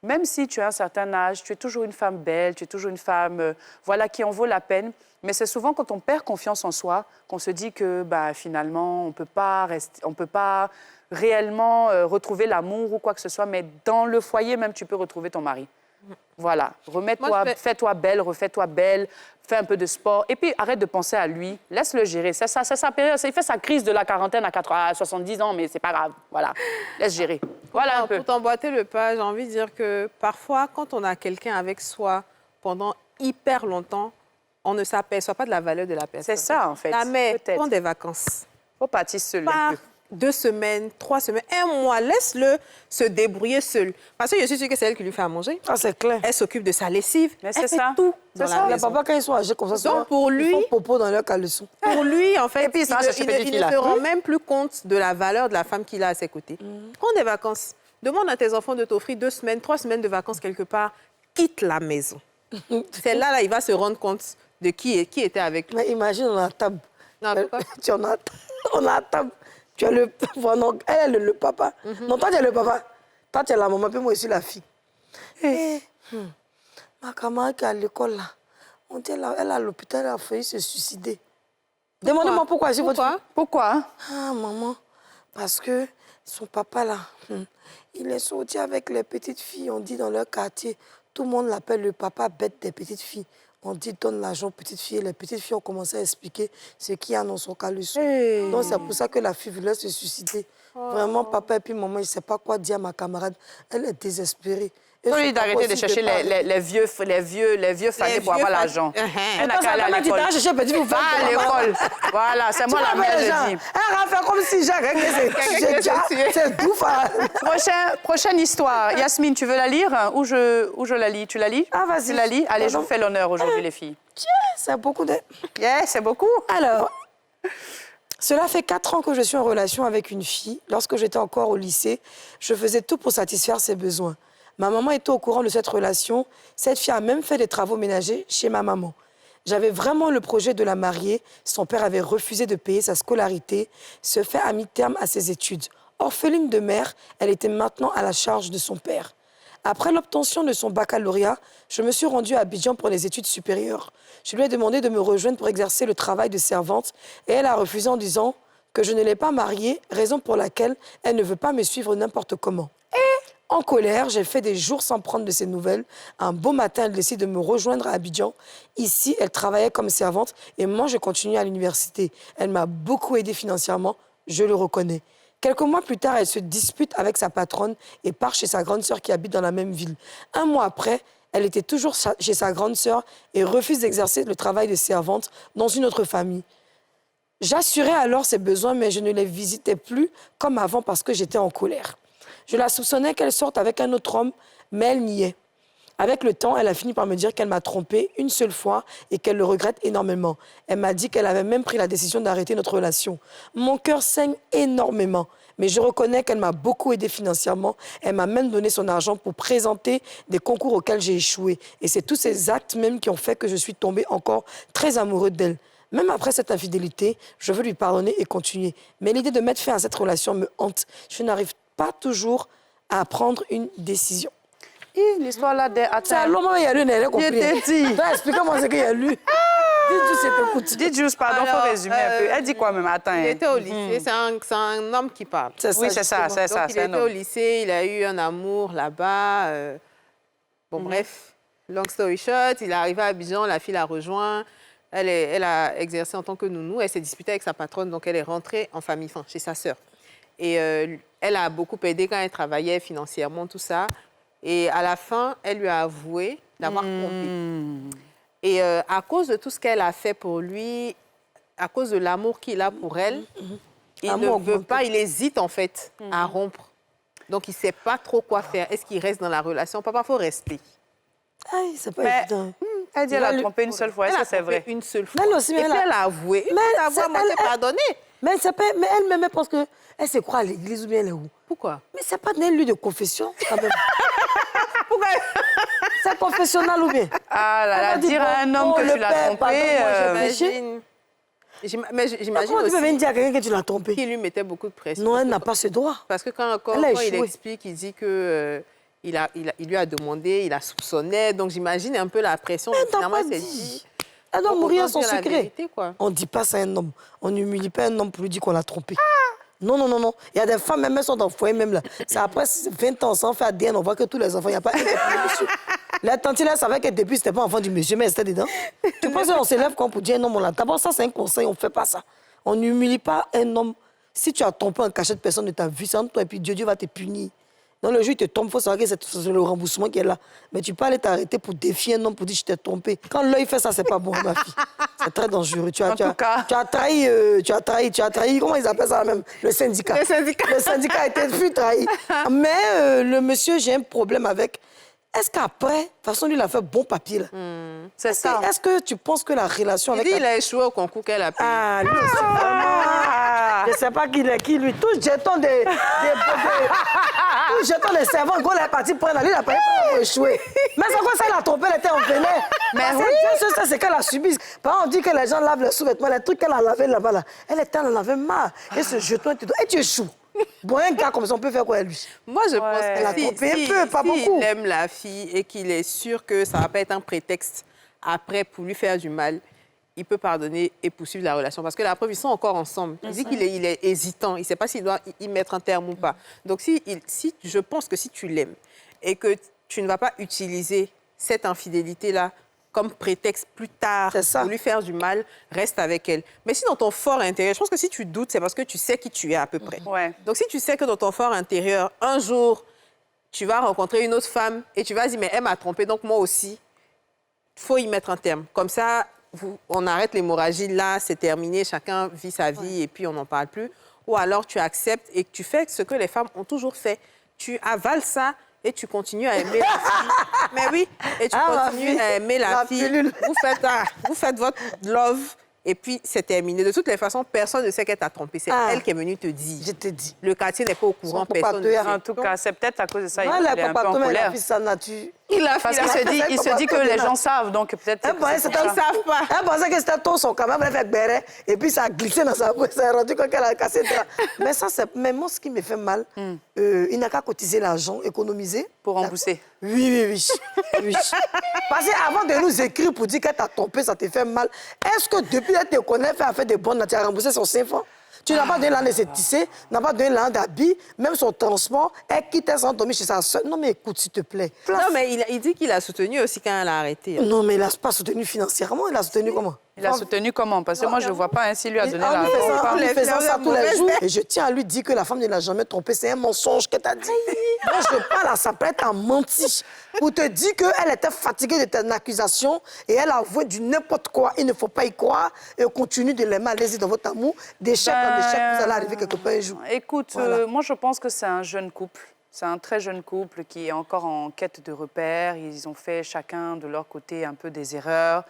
Même si tu as un certain âge, tu es toujours une femme belle, tu es toujours une femme voilà, qui en vaut la peine. Mais c'est souvent quand on perd confiance en soi qu'on se dit que bah, finalement, on ne peut pas réellement retrouver l'amour ou quoi que ce soit, mais dans le foyer même, tu peux retrouver ton mari. Voilà, fais-toi belle, refais-toi belle, fais un peu de sport, et puis arrête de penser à lui, laisse-le gérer. C'est sa période, il fait sa crise de la quarantaine à 70 ans, mais c'est pas grave, voilà, laisse gérer. Voilà un peu. Pour t'emboîter le pas, j'ai envie de dire que parfois, quand on a quelqu'un avec soi pendant hyper longtemps, on ne s'aperçoit pas de la valeur de la personne. C'est ça, en fait. La mère, prends des vacances. Faut partir seul. Pars 2 semaines, 3 semaines, 1 mois, laisse-le se débrouiller seul. Parce que je suis sûre que c'est elle qui lui fait à manger. Ah, c'est clair. Elle s'occupe de sa lessive. Mais elle c'est fait ça. tout dans C'est la ça, les maison. papas, quand ils sont âgés comme ça, Donc, pour lui, ils font popo dans leur caleçon. Pour lui, en fait, Et puis, il s'en va chercher petite il fille, ne là. se rend même plus compte de la valeur de la femme qu'il a à ses côtés. Prends des vacances. Demande à tes enfants de t'offrir 2 semaines, 3 semaines de vacances quelque part. Quitte la maison. C'est là, il va se rendre compte de qui était avec lui. Mais imagine, on a la table. Non, pourquoi? On a la table. Tu as le... Non, elle est le papa. Non, toi, tu es le papa. Toi, tu es la maman, puis moi, je suis la fille. Ma camarade qui est à l'école, là, on dit, elle est à l'hôpital, elle a failli se suicider. Demandez-moi pourquoi. Pourquoi? Ah, maman, parce que son papa, là, il est sorti avec les petites filles. On dit dans leur quartier, tout le monde l'appelle le papa bête des petites filles. On dit donne l'argent aux petites filles. Les petites filles ont commencé à expliquer ce qu'il y a dans son caleçon. Donc c'est pour ça que la fille voulait se suicider. Vraiment, papa et puis maman, il ne sait pas quoi dire à ma camarade. Elle est désespérée. Il faut lui d'arrêter de chercher les vieux fanés pour avoir l'argent. Elle n'a qu'à aller à l'école. Va à l'école. Voilà, c'est moi la mère, je dis. Elle va faire comme si c'est tout. Prochaine histoire. Yasmine, tu veux la lire ou je la lis? Tu la lis? Ah, vas-y. Tu la lis? Allez, je vous fais l'honneur aujourd'hui, les filles. Tiens, c'est beaucoup de... Yeah, c'est beaucoup. Alors, cela fait 4 ans que je suis en relation avec une fille. Lorsque j'étais encore au lycée, je faisais tout pour satisfaire ses besoins. Ma maman était au courant de cette relation. Cette fille a même fait des travaux ménagers chez ma maman. J'avais vraiment le projet de la marier. Son père avait refusé de payer sa scolarité. Ce fait a mis terme à ses études. Orpheline de mère, elle était maintenant à la charge de son père. Après l'obtention de son baccalauréat, je me suis rendue à Abidjan pour les études supérieures. Je lui ai demandé de me rejoindre pour exercer le travail de servante et elle a refusé en disant que je ne l'ai pas mariée, raison pour laquelle elle ne veut pas me suivre n'importe comment. En colère, j'ai fait des jours sans prendre de ses nouvelles. Un beau matin, elle décide de me rejoindre à Abidjan. Ici, elle travaillait comme servante et moi, je continuais à l'université. Elle m'a beaucoup aidée financièrement, je le reconnais. Quelques mois plus tard, elle se dispute avec sa patronne et part chez sa grande sœur qui habite dans la même ville. 1 mois après, elle était toujours chez sa grande sœur et refuse d'exercer le travail de servante dans une autre famille. J'assurais alors ses besoins, mais je ne les visitais plus comme avant parce que j'étais en colère. Je la soupçonnais qu'elle sorte avec un autre homme, mais elle niait. Avec le temps, elle a fini par me dire qu'elle m'a trompée une seule fois et qu'elle le regrette énormément. Elle m'a dit qu'elle avait même pris la décision d'arrêter notre relation. Mon cœur saigne énormément, mais je reconnais qu'elle m'a beaucoup aidée financièrement. Elle m'a même donné son argent pour présenter des concours auxquels j'ai échoué. Et c'est tous ces actes même qui ont fait que je suis tombée encore très amoureuse d'elle. Même après cette infidélité, je veux lui pardonner et continuer. Mais l'idée de mettre fin à cette relation me hante. Je n'arrive pas toujours à prendre une décision. L'histoire là, C'est à l'homme, il y a lu, il n'a compris. Je t'ai dit. Explique-moi ce qu'il y a lu. Dis juste, je t'écoute. Dis juste, pardon, il faut résumer un peu. Elle dit quoi même? Attends. Il était au lycée, c'est un homme qui parle. Oui, c'est ça, c'est ça. Donc, il était au lycée, il a eu un amour là-bas. Bon, bref, long story short, il est arrivé à Abidjan, la fille l'a rejoint. Elle a exercé en tant que nounou. Elle s'est disputée avec sa patronne, donc elle est rentrée en famille, enfin, chez sa sœur. Et elle a beaucoup aidé quand elle travaillait financièrement, tout ça. Et à la fin, elle lui a avoué d'avoir trompé. Et à cause de tout ce qu'elle a fait pour lui, à cause de l'amour qu'il a pour elle, il ne veut pas, il hésite en fait à rompre. Donc, il ne sait pas trop quoi faire. Est-ce qu'il reste dans la relation? Papa, il faut rester. Aïe, c'est pas évident. Elle dit qu'elle a trompé une seule fois. Est-ce que c'est vrai? Une seule fois. Elle aussi, et puis, elle a avoué. Mais elle a avoué, moi, t'ai pardonné. Mais elle-même, parce qu'elle se croit à l'église ou bien elle est où? Pourquoi? Mais c'est pas un lieu de confession, quand même. Pourquoi? C'est confessionnal ou bien? Ah là là, dire à un homme que tu l'as trompé... Mais j'imagine aussi... Comment tu peux venir dire à quelqu'un que tu l'as trompé? Qu'il lui mettait beaucoup de pression. Non, elle n'a pas ce droit. Parce que quand il explique, il dit que... il lui a demandé, il a soupçonné. Donc, j'imagine un peu la pression. Mais finalement, elle dit. Elle doit mourir sans secret. Vérité, on ne dit pas ça à un homme. On n'humilie pas un homme pour lui dire qu'on l'a trompé. Non, non, non, non. Il y a des femmes, même elles sont dans le foyer, même là. C'est après 20 ans sans faire ADN, on voit que tous les enfants, il n'y a pas un monsieur. La tante, elle savait qu'au début, c'était pas enfant du monsieur, mais elle était dedans. Tu penses qu'on s'élève quand pour dire un homme, on l'a. D'abord, ça, c'est un conseil, on ne fait pas ça. On n'humilie pas un homme. Si tu as trompé un cachet de personne de ta vie, c'est entre toi et puis Dieu va te punir. Dans le jour, il te trompe, il faut savoir que c'est le remboursement qui est là. Mais tu peux aller t'arrêter pour défier un homme pour dire je t'ai trompé. Quand l'œil fait ça, c'est pas bon, ma fille. C'est très dangereux. Tu as trahi, comment ils appellent ça même? Le syndicat. Le syndicat a été trahi. Mais le monsieur, j'ai un problème avec. Est-ce qu'après, de toute façon, lui, il a fait bon papier, là. C'est ça. Est-ce que tu penses que la relation avec... Il a échoué au concours qu'elle a payé. Ah, lui aussi, vraiment. Je ne sais pas qui est qui, lui. Tout jeton des servants, gros, il est parti prendre. Lui, il a pas échoué. Mais c'est quoi ça, il a trompé, elle était en vénère. Mais oui, ça, c'est qu'elle a subi. Par exemple, on dit que les gens lavent les sous-vêtements, les trucs qu'elle a lavés là-bas, là. Elle avait marre. Et ce jeton, et tu échoues. Bon, un gars comme ça, on peut faire quoi avec lui? Moi, je pense que s'il aime la fille et qu'il est sûr que ça ne va pas être un prétexte après pour lui faire du mal, il peut pardonner et poursuivre la relation. Parce que la preuve, ils sont encore ensemble. Il dit qu'il est hésitant. Il ne sait pas s'il doit y mettre un terme ou pas. Donc, je pense que si tu l'aimes et que tu ne vas pas utiliser cette infidélité-là comme prétexte plus tard pour lui faire du mal, reste avec elle. Mais si dans ton fort intérieur, je pense que si tu doutes, c'est parce que tu sais qui tu es à peu près. Donc, si tu sais que dans ton fort intérieur, un jour, tu vas rencontrer une autre femme et tu vas dire, mais elle m'a trompée, donc moi aussi, il faut y mettre un terme. Comme ça, on arrête l'hémorragie là, c'est terminé, chacun vit sa vie et puis on n'en parle plus. Ou alors, tu acceptes et tu fais ce que les femmes ont toujours fait. Tu avales ça et tu continues à aimer la fille. Mais oui, et tu continues à aimer la fille. Vous faites votre love et puis c'est terminé. De toutes les façons, personne ne sait qu'elle t'a trompé. C'est elle qui est venue te dire. Je te dis. Le quartier n'est pas au courant, personne ne sait. En tout cas, c'est peut-être à cause de ça. Il est un peu en colère. Il a sa nature. Parce qu'il se dit que les gens savent, donc peut-être... Ils ne savent pas. Elle pensait que c'était ton son, quand même, elle fait béret, et puis ça a glissé dans sa bouche, ça a rendu compte qu'elle a cassé le drap. Mais ça, c'est... Mais moi, ce qui me fait mal, il n'a qu'à cotiser l'argent, économiser. Pour rembourser. Oui. Parce qu'avant de nous écrire pour dire qu'elle t'a trompé, ça te fait mal, est-ce que depuis elle te connaît, elle a fait des bonnes, tu as remboursé son 5 francs? Tu n'as pas donné l'argent de se tisser, n'as pas donné l'argent d'habits, même son transport, elle quitte sans dormir chez sa soeur. Non, mais écoute, s'il te plaît. Non, mais il dit qu'il a soutenu aussi quand elle a arrêté. Non, mais il n'a pas soutenu financièrement, il a soutenu comment? Il a soutenu comment? Parce que moi, je ne vois pas ainsi lui a donné l'argent. En lui faisant ça tous les jours. Et je tiens à lui dire que la femme ne l'a jamais trompé. C'est un mensonge qu'elle t'a dit. Moi, je parle à sa plainte, elle a menti. Pour te dire qu'elle était fatiguée de tes accusations et elle a avoué du n'importe quoi. Il ne faut pas y croire. Et continue de l'aimer, allez-y dans votre amour. D'échec en échec, vous allez arriver quelque part un jour. Écoute, moi, je pense que c'est un jeune couple. C'est un très jeune couple qui est encore en quête de repères. Ils ont fait chacun de leur côté un peu des erreurs.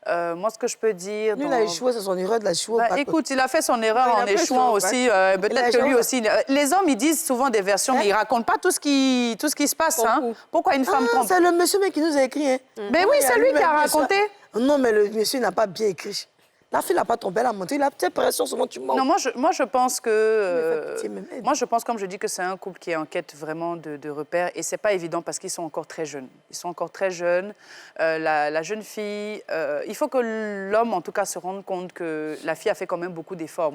Moi, ce que je peux dire... Lui, il a échoué, c'est son erreur de la échouer. Écoute, il a fait son erreur en échouant aussi. Peut-être que lui aussi... Les hommes, ils disent souvent des versions, mais ils ne racontent pas tout ce qui se passe. Hein. Pourquoi une femme trompe? C'est le monsieur qui nous a écrit. Hein. Mais oui, c'est lui qui a raconté. Non, mais le monsieur n'a pas bien écrit. La fille n'a pas tombé, elle a monté. Il a peut-être pression, souvent tu mens. Non, moi, je pense que... pitié, même elle. moi, je pense, comme je dis, que c'est un couple qui est en quête vraiment de repères. Et c'est pas évident parce qu'ils sont encore très jeunes. Ils sont encore très jeunes. La jeune fille... il faut que l'homme, en tout cas, se rende compte que la fille a fait quand même beaucoup d'efforts.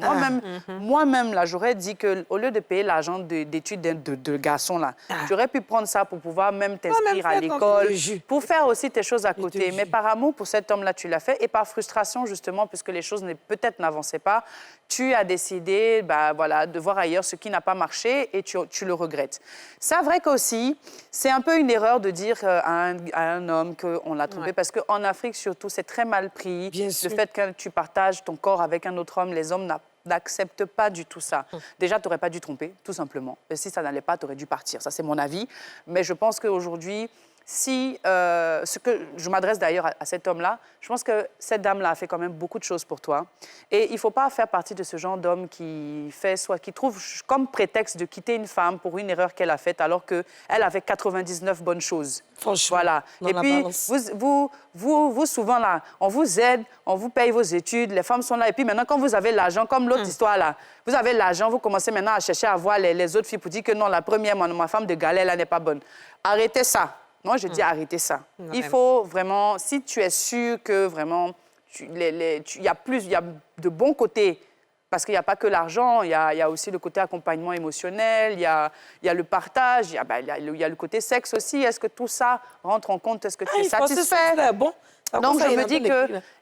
Moi-même, là, j'aurais dit qu'au lieu de payer l'argent d'études de garçon, là, j'aurais pu prendre ça pour pouvoir même t'inscrire à l'école, pour faire aussi tes choses à côté. Mais par amour pour cet homme-là, tu l'as fait. Et par frustration, justement, puisque les choses peut-être n'avançaient pas, tu as décidé de voir ailleurs ce qui n'a pas marché et tu le regrettes. C'est vrai qu'aussi, c'est un peu une erreur de dire à un homme qu'on l'a trompé, parce qu'en Afrique, surtout, c'est très mal pris. Bien sûr. Le fait que tu partages ton corps avec un autre homme, les hommes n'acceptent pas du tout ça. Déjà, tu n'aurais pas dû tromper, tout simplement. Et si ça n'allait pas, tu aurais dû partir. Ça, c'est mon avis. Mais je pense qu'aujourd'hui, si, ce que je m'adresse d'ailleurs à cet homme-là, je pense que cette dame-là a fait quand même beaucoup de choses pour toi. Et il ne faut pas faire partie de ce genre d'homme qui trouve comme prétexte de quitter une femme pour une erreur qu'elle a faite, alors qu'elle avait 99 bonnes choses. Franchement, voilà. Et puis, vous, souvent, là, on vous aide, on vous paye vos études, les femmes sont là. Et puis maintenant, quand vous avez l'argent, comme l'autre histoire, là, vous avez l'argent, vous commencez maintenant à chercher à voir les autres filles pour dire que non, la première, ma femme de galère, là, n'est pas bonne. Arrêtez ça. Moi, je dis arrêtez ça. Vraiment. Il faut vraiment, si tu es sûr que vraiment, il y a de bons côtés, parce qu'il n'y a pas que l'argent, il y a aussi le côté accompagnement émotionnel, il y a le partage, il y a le côté sexe aussi. Est-ce que tout ça rentre en compte? Est-ce que tu es satisfait? Bon. Donc, je me dis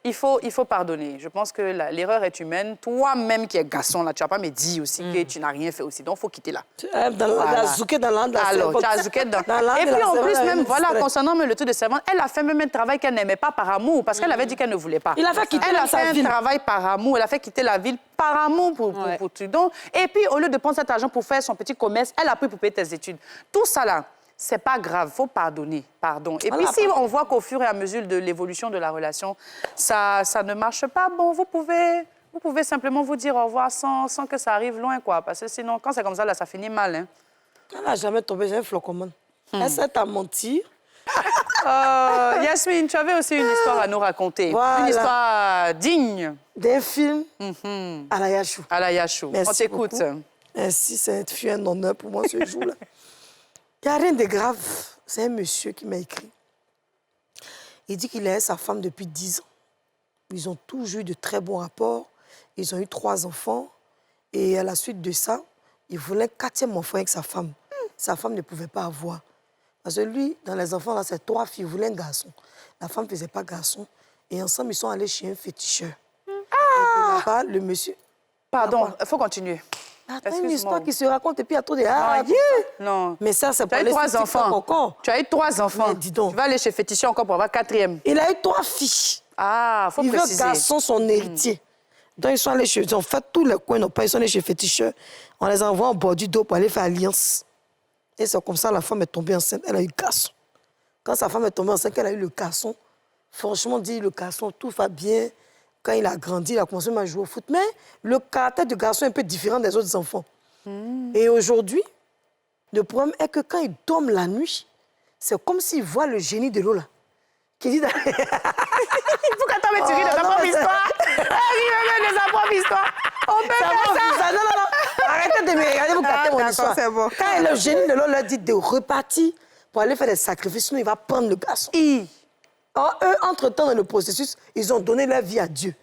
qu'il faut pardonner. Je pense que l'erreur est humaine. Toi-même qui es garçon, là, tu ne vas pas me dire aussi que tu n'as rien fait aussi. Donc, il faut quitter là. Voilà. Zouké dans l'âne. Alors, tu as zouké dans l'âne. Et puis, en plus, même, voilà, concernant le truc de servante, elle a fait même un travail qu'elle n'aimait pas par amour, parce qu'elle avait dit qu'elle ne voulait pas. Il a fait quitter Elle a sa fait ville. un travail par amour. Elle a fait quitter la ville par amour pour tout. Donc, et puis, au lieu de prendre cet argent pour faire son petit commerce, elle a pris pour payer tes études. Tout ça, là, c'est pas grave, il faut pardonner, pardon. Et puis si on voit qu'au fur et à mesure de l'évolution de la relation, ça ne marche pas, bon, vous pouvez simplement vous dire au revoir sans que ça arrive loin, quoi. Parce que sinon, quand c'est comme ça, là, ça finit mal, hein. Elle n'a jamais tombé, j'ai un flocomane. Elle s'est à mentir. Yasmine, tu avais aussi une histoire à nous raconter. Voilà. Une histoire digne. D'un film à la Yachou. À la Yachou. Merci On t'écoute. beaucoup. Ainsi, ça fut un honneur pour moi ce jour-là. Il n'y a rien de grave. C'est un monsieur qui m'a écrit. Il dit qu'il est sa femme depuis 10 ans. Ils ont toujours eu de très bons rapports. Ils ont eu 3 enfants. Et à la suite de ça, il voulait un 4e enfant avec sa femme. Sa femme ne pouvait pas avoir. Parce que lui, dans les enfants, là, c'est 3 filles. Il voulait un garçon. La femme ne faisait pas garçon. Et ensemble, ils sont allés chez un féticheur. Et de là-bas, le monsieur... Pardon, il faut continuer. Attends, une histoire qui se raconte et puis il y a trop de... Non. Mais ça, c'est Tu as eu 3 enfants. Tu as eu 3 enfants. Mais dis donc. Tu vas aller chez féticheur encore pour avoir 4e. Il a eu 3 filles. Ah, il faut Il préciser. veut garçon son héritier. Donc, ils sont allés chez... Ils ont fait tous les coins, ils sont allés chez féticheur. On les envoie en bord du dos pour aller faire alliance. Et c'est comme ça, la femme est tombée enceinte. Elle a eu le garçon. Quand sa femme est tombée enceinte, elle a eu le garçon. Franchement, dit le garçon, tout va bien. Quand il a grandi, il a commencé à jouer au foot. Mais le caractère du garçon est un peu différent des autres enfants. Et aujourd'hui, le problème est que quand il dorme la nuit, c'est comme s'il voit le génie de l'eau là. Qui dit... Pourquoi t'as mis tu ris de ta propre histoire? Ris de sa propre histoire. On peut faire ça. Non. Arrêtez de me regarder, vous gâtez mon histoire. C'est bon. Quand le génie de l'eau leur dit de repartir pour aller faire des sacrifices, sinon il va prendre le garçon. Or, eux, entre-temps, dans le processus, ils ont donné leur vie à Dieu.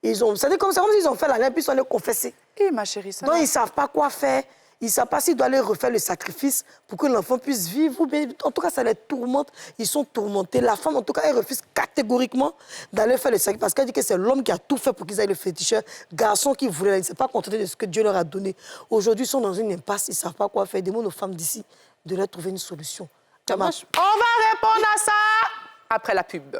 C'est comme s'ils ont fait la guerre, puis ils sont allés confesser. Ma chérie, ça Donc, va. ils ne savent pas quoi faire. Ils ne savent pas s'ils doivent aller refaire le sacrifice pour que l'enfant puisse vivre. En tout cas, ça les tourmente. Ils sont tourmentés. La femme, en tout cas, elle refuse catégoriquement d'aller faire le sacrifice parce qu'elle dit que c'est l'homme qui a tout fait pour qu'ils aillent le féticheur. Garçon qui voulait, il ne s'est pas contenté de ce que Dieu leur a donné. Aujourd'hui, ils sont dans une impasse. Ils ne savent pas quoi faire. Ils demandent aux femmes d'ici de leur trouver une solution. On va répondre à ça après la pub.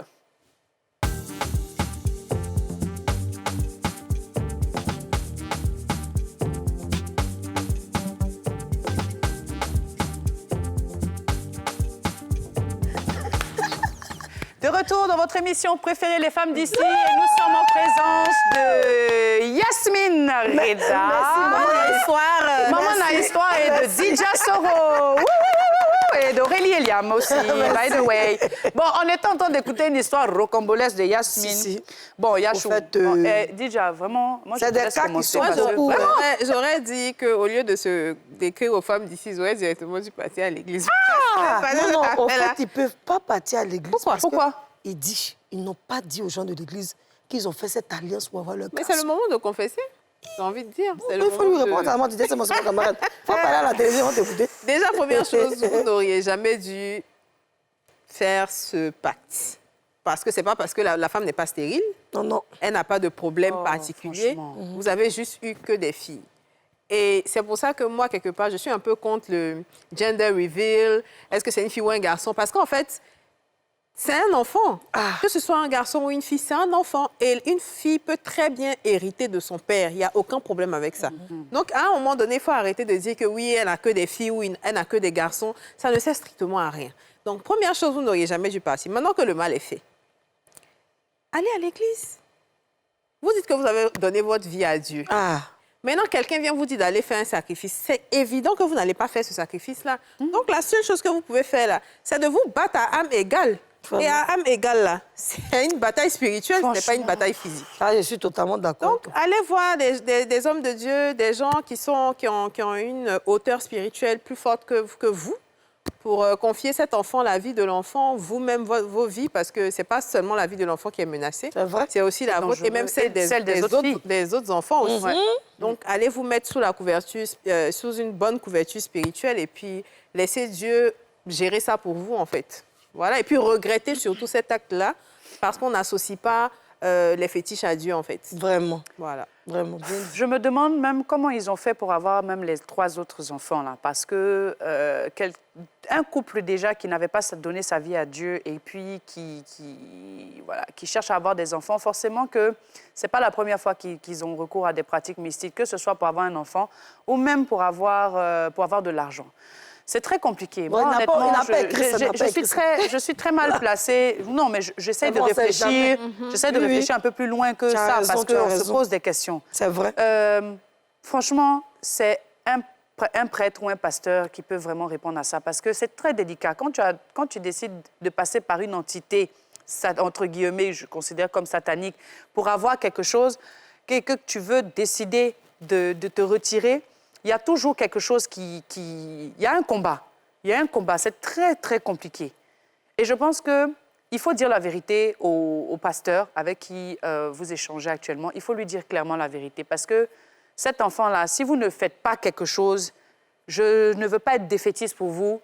De retour dans votre émission préférée, Les Femmes d'ici, et nous sommes en présence de Yasmine Reda. Merci, maman. Maman n'a histoire et de Dija Soro. et d'Aurélie Eliam aussi, by the way. Bon, on était en train d'écouter une histoire rocambolesque de Yasmine. Si. Bon, Yachou, fait, bon, déjà, vraiment, moi, je c'est te des laisse cas qui commencer sont parce que beaucoup, vraiment, J'aurais dit qu'au lieu de se décrire aux femmes d'ici, j'aurais directement dû partir à l'église. Non, en fait, ils ne peuvent pas partir à l'église. Pourquoi? Ils n'ont pas dit aux gens de l'église qu'ils ont fait cette alliance pour avoir leur Mais garçon. c'est le moment de confesser. J'ai envie de dire. C'est le Il faut lui moment de- répondre à moi, c'est mon camarade. Il faut parler à la télévision, on t'écouter. Déjà, première chose, vous n'auriez jamais dû faire ce pacte. Parce que c'est pas parce que la femme n'est pas stérile, Non. elle n'a pas de problème Oh, particulier. franchement. Vous avez juste eu que des filles. Et c'est pour ça que moi, quelque part, je suis un peu contre le gender reveal. Est-ce que c'est une fille ou un garçon? Parce qu'en fait, c'est un enfant. Que ce soit un garçon ou une fille, c'est un enfant. Et une fille peut très bien hériter de son père. Il n'y a aucun problème avec ça. Donc, à un moment donné, il faut arrêter de dire que oui, elle n'a que des filles ou elle n'a que des garçons. Ça ne sert strictement à rien. Donc, première chose, vous n'auriez jamais dû partir. Maintenant que le mal est fait, allez à l'église. Vous dites que vous avez donné votre vie à Dieu. Maintenant, quelqu'un vient vous dire d'aller faire un sacrifice. C'est évident que vous n'allez pas faire ce sacrifice-là. Donc, la seule chose que vous pouvez faire, là, c'est de vous battre à âme égale. Et à âme égale, là, c'est une bataille spirituelle, ce n'est pas une bataille physique. Je suis totalement d'accord. Donc, allez voir des hommes de Dieu, des gens qui ont une hauteur spirituelle plus forte que vous, pour confier cet enfant, la vie de l'enfant, vous-même, vos vies, parce que ce n'est pas seulement la vie de l'enfant qui est menacée. C'est vrai. C'est aussi la vôtre et même celle des autres enfants aussi. Donc, allez vous mettre sous la couverture, sous une bonne couverture spirituelle et puis laissez Dieu gérer ça pour vous, en fait. Voilà. Et puis, regrettez surtout cet acte-là parce qu'on n'associe pas les fétiches à Dieu, en fait. Vraiment. Voilà. Vraiment. Bien dit. Je me demande même comment ils ont fait pour avoir même les 3 autres enfants, là. Parce que un couple déjà qui n'avait pas donné sa vie à Dieu et puis qui cherche à avoir des enfants, forcément que ce n'est pas la première fois qu'ils ont recours à des pratiques mystiques, que ce soit pour avoir un enfant ou même pour avoir de l'argent. C'est très compliqué. Moi, honnêtement, je suis très mal placée. Non, mais j'essaie de réfléchir. J'essaie de réfléchir un peu plus loin que ça parce qu'on se pose des questions. C'est vrai. Franchement, c'est un prêtre ou un pasteur qui peut vraiment répondre à ça parce que c'est très délicat. Quand tu décides de passer par une entité, entre guillemets, je considère comme satanique, pour avoir quelque chose que tu veux décider de te retirer, il y a toujours quelque chose il y a un combat. Il y a un combat. C'est très, très compliqué. Et je pense qu'il faut dire la vérité au pasteur avec qui vous échangez actuellement. Il faut lui dire clairement la vérité. Parce que cet enfant-là, si vous ne faites pas quelque chose, je ne veux pas être défaitiste pour vous,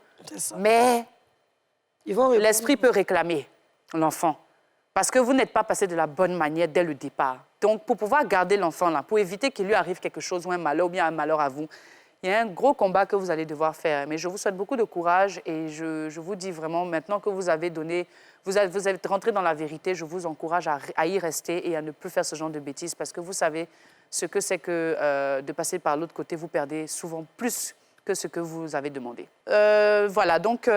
mais l'esprit peut réclamer l'enfant. Parce que vous n'êtes pas passé de la bonne manière dès le départ. Donc, pour pouvoir garder l'enfant là, pour éviter qu'il lui arrive quelque chose ou un malheur ou bien un malheur à vous, il y a un gros combat que vous allez devoir faire. Mais je vous souhaite beaucoup de courage et je vous dis vraiment, maintenant que vous avez donné, vous êtes rentré dans la vérité, je vous encourage à y rester et à ne plus faire ce genre de bêtises parce que vous savez ce que c'est que de passer par l'autre côté, vous perdez souvent plus que ce que vous avez demandé. Voilà, donc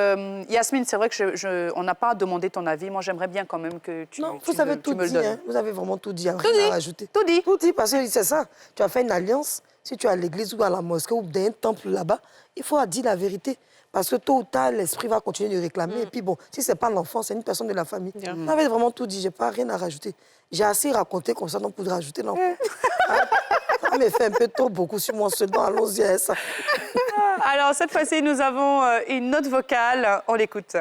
Yasmine, c'est vrai que on n'a pas demandé ton avis. Moi, j'aimerais bien quand même que tu me le donnes. Hein. Vous avez vraiment tout dit, rien à rajouter. Tout dit. Tout dit, parce que c'est ça. Tu as fait une alliance, si tu es à l'église ou à la mosquée ou dans un temple là-bas, il faut dire la vérité. Parce que tôt ou tard, l'esprit va continuer de réclamer. Et puis bon, si ce n'est pas l'enfant, c'est une personne de la famille. Vous avez vraiment tout dit, je n'ai pas rien à rajouter. J'ai assez raconté comme ça, donc pour rajouter, non. Ça me fait un peu trop beaucoup sur mon seul, donc allons-y à ça. Alors, cette fois-ci, nous avons une note vocale. On l'écoute.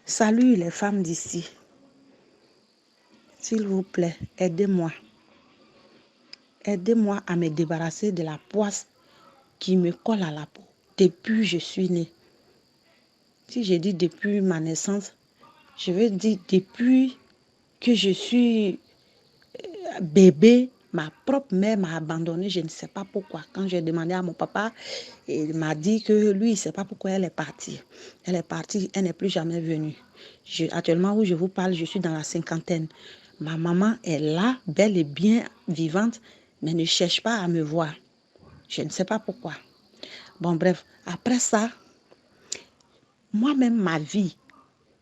Salut les femmes d'ici. S'il vous plaît, aidez-moi. Aidez-moi à me débarrasser de la poisse qui me colle à la peau depuis que je suis née. Si je dis depuis ma naissance, je veux dire depuis que je suis bébé, ma propre mère m'a abandonnée, je ne sais pas pourquoi. Quand j'ai demandé à mon papa, il m'a dit que lui, il ne sait pas pourquoi elle est partie. Elle est partie, elle n'est plus jamais venue. Actuellement où je vous parle, je suis dans la cinquantaine. Ma maman est là, belle et bien vivante, mais ne cherche pas à me voir. Je ne sais pas pourquoi. Bon, bref, après ça, moi-même, ma vie,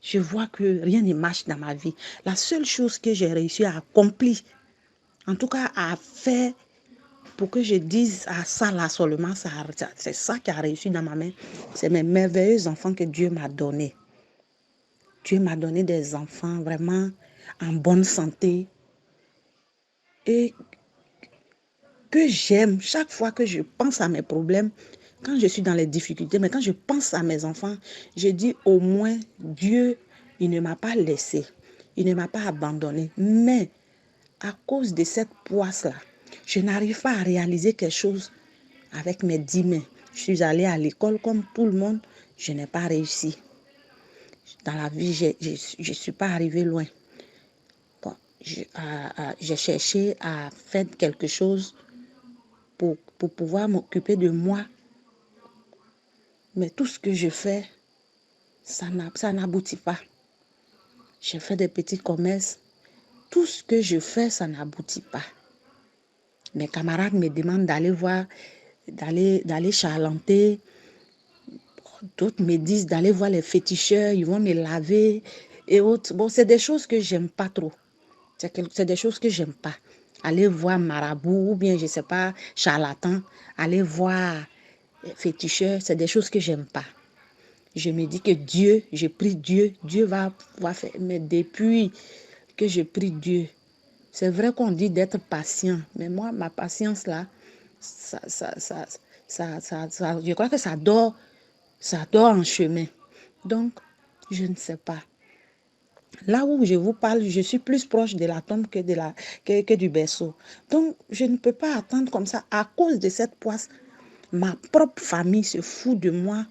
je vois que rien ne marche dans ma vie. La seule chose que j'ai réussi à accomplir, en tout cas à faire pour que je dise ça là seulement, c'est ça qui a réussi dans ma main. C'est mes merveilleux enfants que Dieu m'a donnés. Dieu m'a donné des enfants vraiment en bonne santé et que j'aime. Chaque fois que je pense à mes problèmes, quand je suis dans les difficultés, mais quand je pense à mes enfants, je dis au moins Dieu, il ne m'a pas laissé, il ne m'a pas abandonné. Mais à cause de cette poisse-là, je n'arrive pas à réaliser quelque chose avec mes 10 mains. Je suis allée à l'école comme tout le monde, je n'ai pas réussi. Dans la vie, je ne suis pas arrivée loin. Bon, j'ai cherché à faire quelque chose pour pouvoir m'occuper de moi. Mais tout ce que je fais, ça n'aboutit pas. J'ai fait des petits commerces. Tout ce que je fais, ça n'aboutit pas. Mes camarades me demandent d'aller voir, d'aller charlenter. D'autres me disent d'aller voir les féticheurs, ils vont me laver et autres. Bon, c'est des choses que j'aime pas trop. C'est des choses que j'aime pas. Aller voir marabout ou bien, je sais pas, charlatan, aller voir féticheur, c'est des choses que j'aime pas. Je me dis que Dieu, j'ai pris Dieu, Dieu va faire. Mais depuis que je prie Dieu, c'est vrai qu'on dit d'être patient, mais moi, ma patience là, je crois que ça dort en chemin. Donc, je ne sais pas. Là où je vous parle, je suis plus proche de la tombe que du berceau. Donc, je ne peux pas attendre comme ça. À cause de cette poisse, ma propre famille se fout de moi.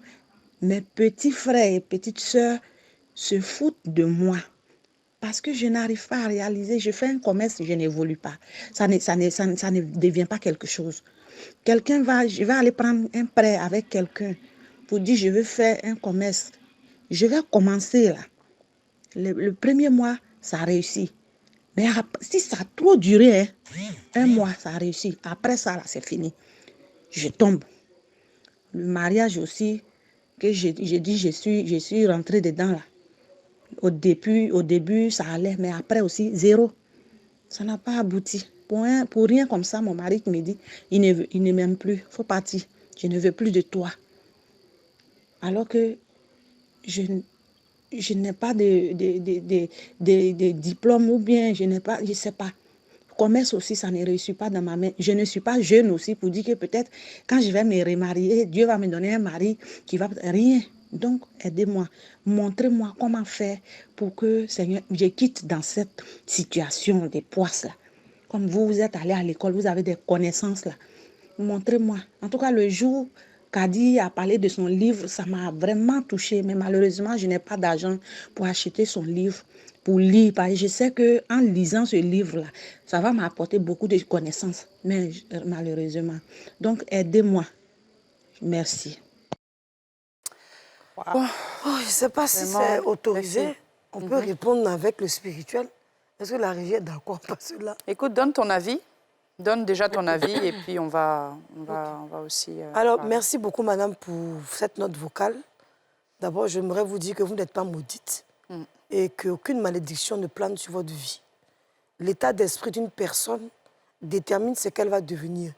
Mes petits frères et petites sœurs se foutent de moi. Parce que je n'arrive pas à réaliser. Je fais un commerce, je n'évolue pas. Ça ne devient pas quelque chose. Je vais aller prendre un prêt avec quelqu'un pour dire je veux faire un commerce. Je vais commencer là. Le premier mois, ça a réussi. Mais si ça a trop duré, un mois, ça a réussi. Après ça, là, c'est fini. Je tombe. Le mariage aussi, que j'ai dit, je suis rentrée dedans là. Au début, ça allait, mais après aussi, zéro. Ça n'a pas abouti. Pour rien comme ça, mon mari me dit, il ne m'aime plus, faut partir. Je ne veux plus de toi. Alors que je n'ai pas de diplôme ou bien je ne sais pas. Commerce aussi, ça ne réussit pas dans ma main. Je ne suis pas jeune aussi pour dire que peut-être quand je vais me remarier, Dieu va me donner un mari qui va... Rien. Donc, aidez-moi. Montrez-moi comment faire pour que, Seigneur, je quitte dans cette situation des poisses là. Comme vous êtes allé à l'école, vous avez des connaissances là. Montrez-moi. En tout cas, le jour Kadi a parlé de son livre, ça m'a vraiment touchée. Mais malheureusement, je n'ai pas d'argent pour acheter son livre, pour lire. Parce que je sais qu'en lisant ce livre-là, ça va m'apporter beaucoup de connaissances. Mais malheureusement. Donc, aidez-moi. Merci. Wow. Oh, je ne sais pas si c'est autorisé. Merci. On peut répondre avec le spirituel. Est-ce que la régie est d'accord par cela? Écoute, donne ton avis. Donne déjà ton avis et puis on va aussi... Alors, merci beaucoup, madame, pour cette note vocale. D'abord, j'aimerais vous dire que vous n'êtes pas maudite et qu'aucune malédiction ne plane sur votre vie. L'état d'esprit d'une personne détermine ce qu'elle va devenir.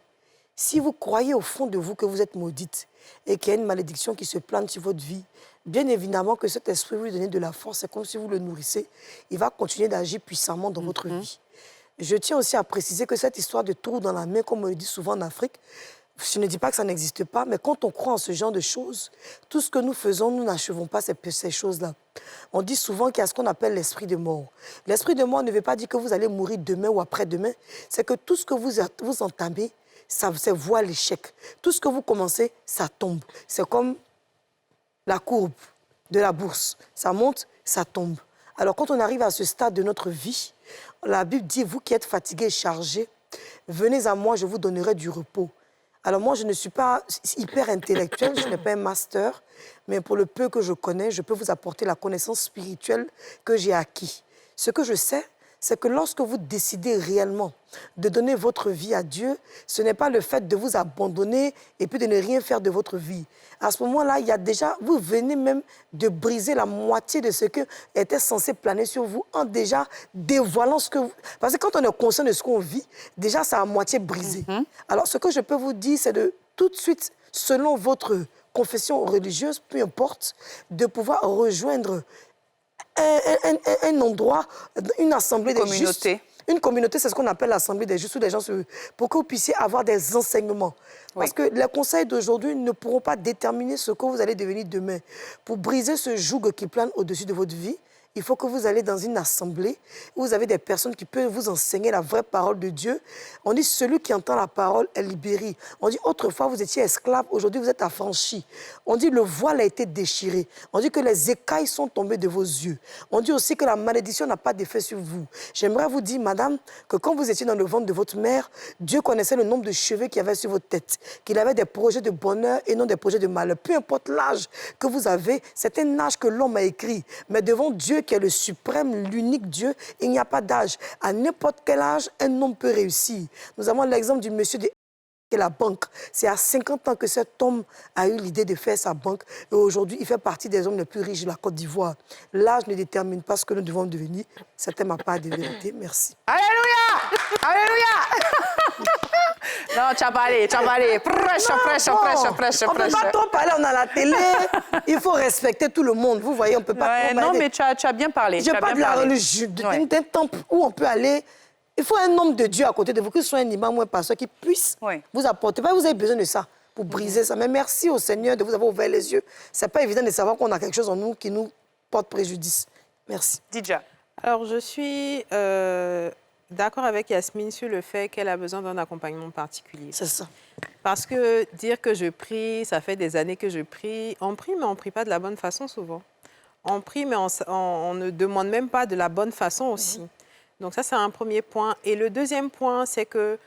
Si vous croyez au fond de vous que vous êtes maudite et qu'il y a une malédiction qui se plane sur votre vie, bien évidemment que cet esprit vous donne de la force, c'est comme si vous le nourrissez, il va continuer d'agir puissamment dans votre vie. Je tiens aussi à préciser que cette histoire de trou dans la main, comme on le dit souvent en Afrique, je ne dis pas que ça n'existe pas, mais quand on croit en ce genre de choses, tout ce que nous faisons, nous n'achevons pas ces choses-là. On dit souvent qu'il y a ce qu'on appelle l'esprit de mort. L'esprit de mort ne veut pas dire que vous allez mourir demain ou après-demain. C'est que tout ce que vous entamez, c'est voie l'échec. Tout ce que vous commencez, ça tombe. C'est comme la courbe de la bourse. Ça monte, ça tombe. Alors quand on arrive à ce stade de notre vie, la Bible dit, vous qui êtes fatigués et chargés, venez à moi, je vous donnerai du repos. Alors moi, je ne suis pas hyper intellectuelle, je n'ai pas un master, mais pour le peu que je connais, je peux vous apporter la connaissance spirituelle que j'ai acquis. Ce que je sais, c'est que lorsque vous décidez réellement de donner votre vie à Dieu, ce n'est pas le fait de vous abandonner et puis de ne rien faire de votre vie. À ce moment-là, il y a déjà, vous venez même de briser la moitié de ce que était censé planer sur vous en déjà dévoilant ce que vous... Parce que quand on est conscient de ce qu'on vit, déjà, c'est à moitié brisé. Alors, ce que je peux vous dire, c'est de tout de suite, selon votre confession religieuse, peu importe, de pouvoir rejoindre un endroit, une assemblée des justes. Une communauté, c'est ce qu'on appelle l'assemblée des justes, où des gens pour que vous puissiez avoir des enseignements. Parce que les conseils d'aujourd'hui ne pourront pas déterminer ce que vous allez devenir demain. Pour briser ce joug qui plane au-dessus de votre vie, il faut que vous allez dans une assemblée où vous avez des personnes qui peuvent vous enseigner la vraie parole de Dieu. On dit celui qui entend la parole est libéré. On dit autrefois vous étiez esclave, aujourd'hui vous êtes affranchi. On dit le voile a été déchiré. On dit que les écailles sont tombées de vos yeux. On dit aussi que la malédiction n'a pas d'effet sur vous. J'aimerais vous dire, madame, que quand vous étiez dans le ventre de votre mère, Dieu connaissait le nombre de cheveux qu'il y avait sur votre tête, qu'il avait des projets de bonheur et non des projets de malheur. Peu importe l'âge que vous avez, c'est un âge que l'homme a écrit. Mais devant Dieu qui est le suprême, l'unique Dieu, il n'y a pas d'âge. À n'importe quel âge, un homme peut réussir. Nous avons l'exemple du monsieur de la banque. C'est à 50 ans que cet homme a eu l'idée de faire sa banque. Et aujourd'hui, il fait partie des hommes les plus riches de la Côte d'Ivoire. L'âge ne détermine pas ce que nous devons devenir. C'était ma part de vérité. Merci. Alléluia! Alléluia! Non, tu as parlé. Prêche. On ne peut pas trop parler, on a la télé. Il faut respecter tout le monde. Vous voyez, on ne peut pas trop parler. Non, mais tu as bien parlé. Je parle de la religion, d'un temple où on peut aller. Il faut un homme de Dieu à côté de vous, que ce soit un imam ou un pasteur qui puisse vous apporter. Vous avez besoin de ça pour briser ça. Mais merci au Seigneur de vous avoir ouvert les yeux. Ce n'est pas évident de savoir qu'on a quelque chose en nous qui nous porte préjudice. Merci. Didja. Alors, je suis d'accord avec Yasmine sur le fait qu'elle a besoin d'un accompagnement particulier. C'est ça. Parce que dire que je prie, ça fait des années que je prie. On prie, mais on ne prie pas de la bonne façon souvent. On prie, mais on ne demande même pas de la bonne façon aussi. Donc ça, c'est un premier point. Et le deuxième point, c'est que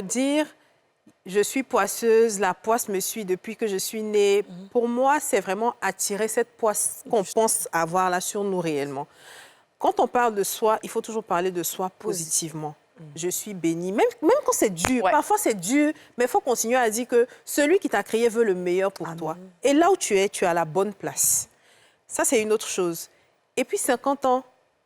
dire « je suis poisseuse, la poisse me suit depuis que je suis née », pour moi, c'est vraiment attirer cette poisse qu'on pense avoir là sur nous réellement. Quand on parle de soi, il faut toujours parler de soi positivement. Je suis bénie, même quand c'est dur. Parfois, c'est dur, mais il faut continuer à dire que celui qui t'a créé veut le meilleur pour toi. Et là où tu es à la bonne place. Ça, c'est une autre chose. Et puis, 50 ans,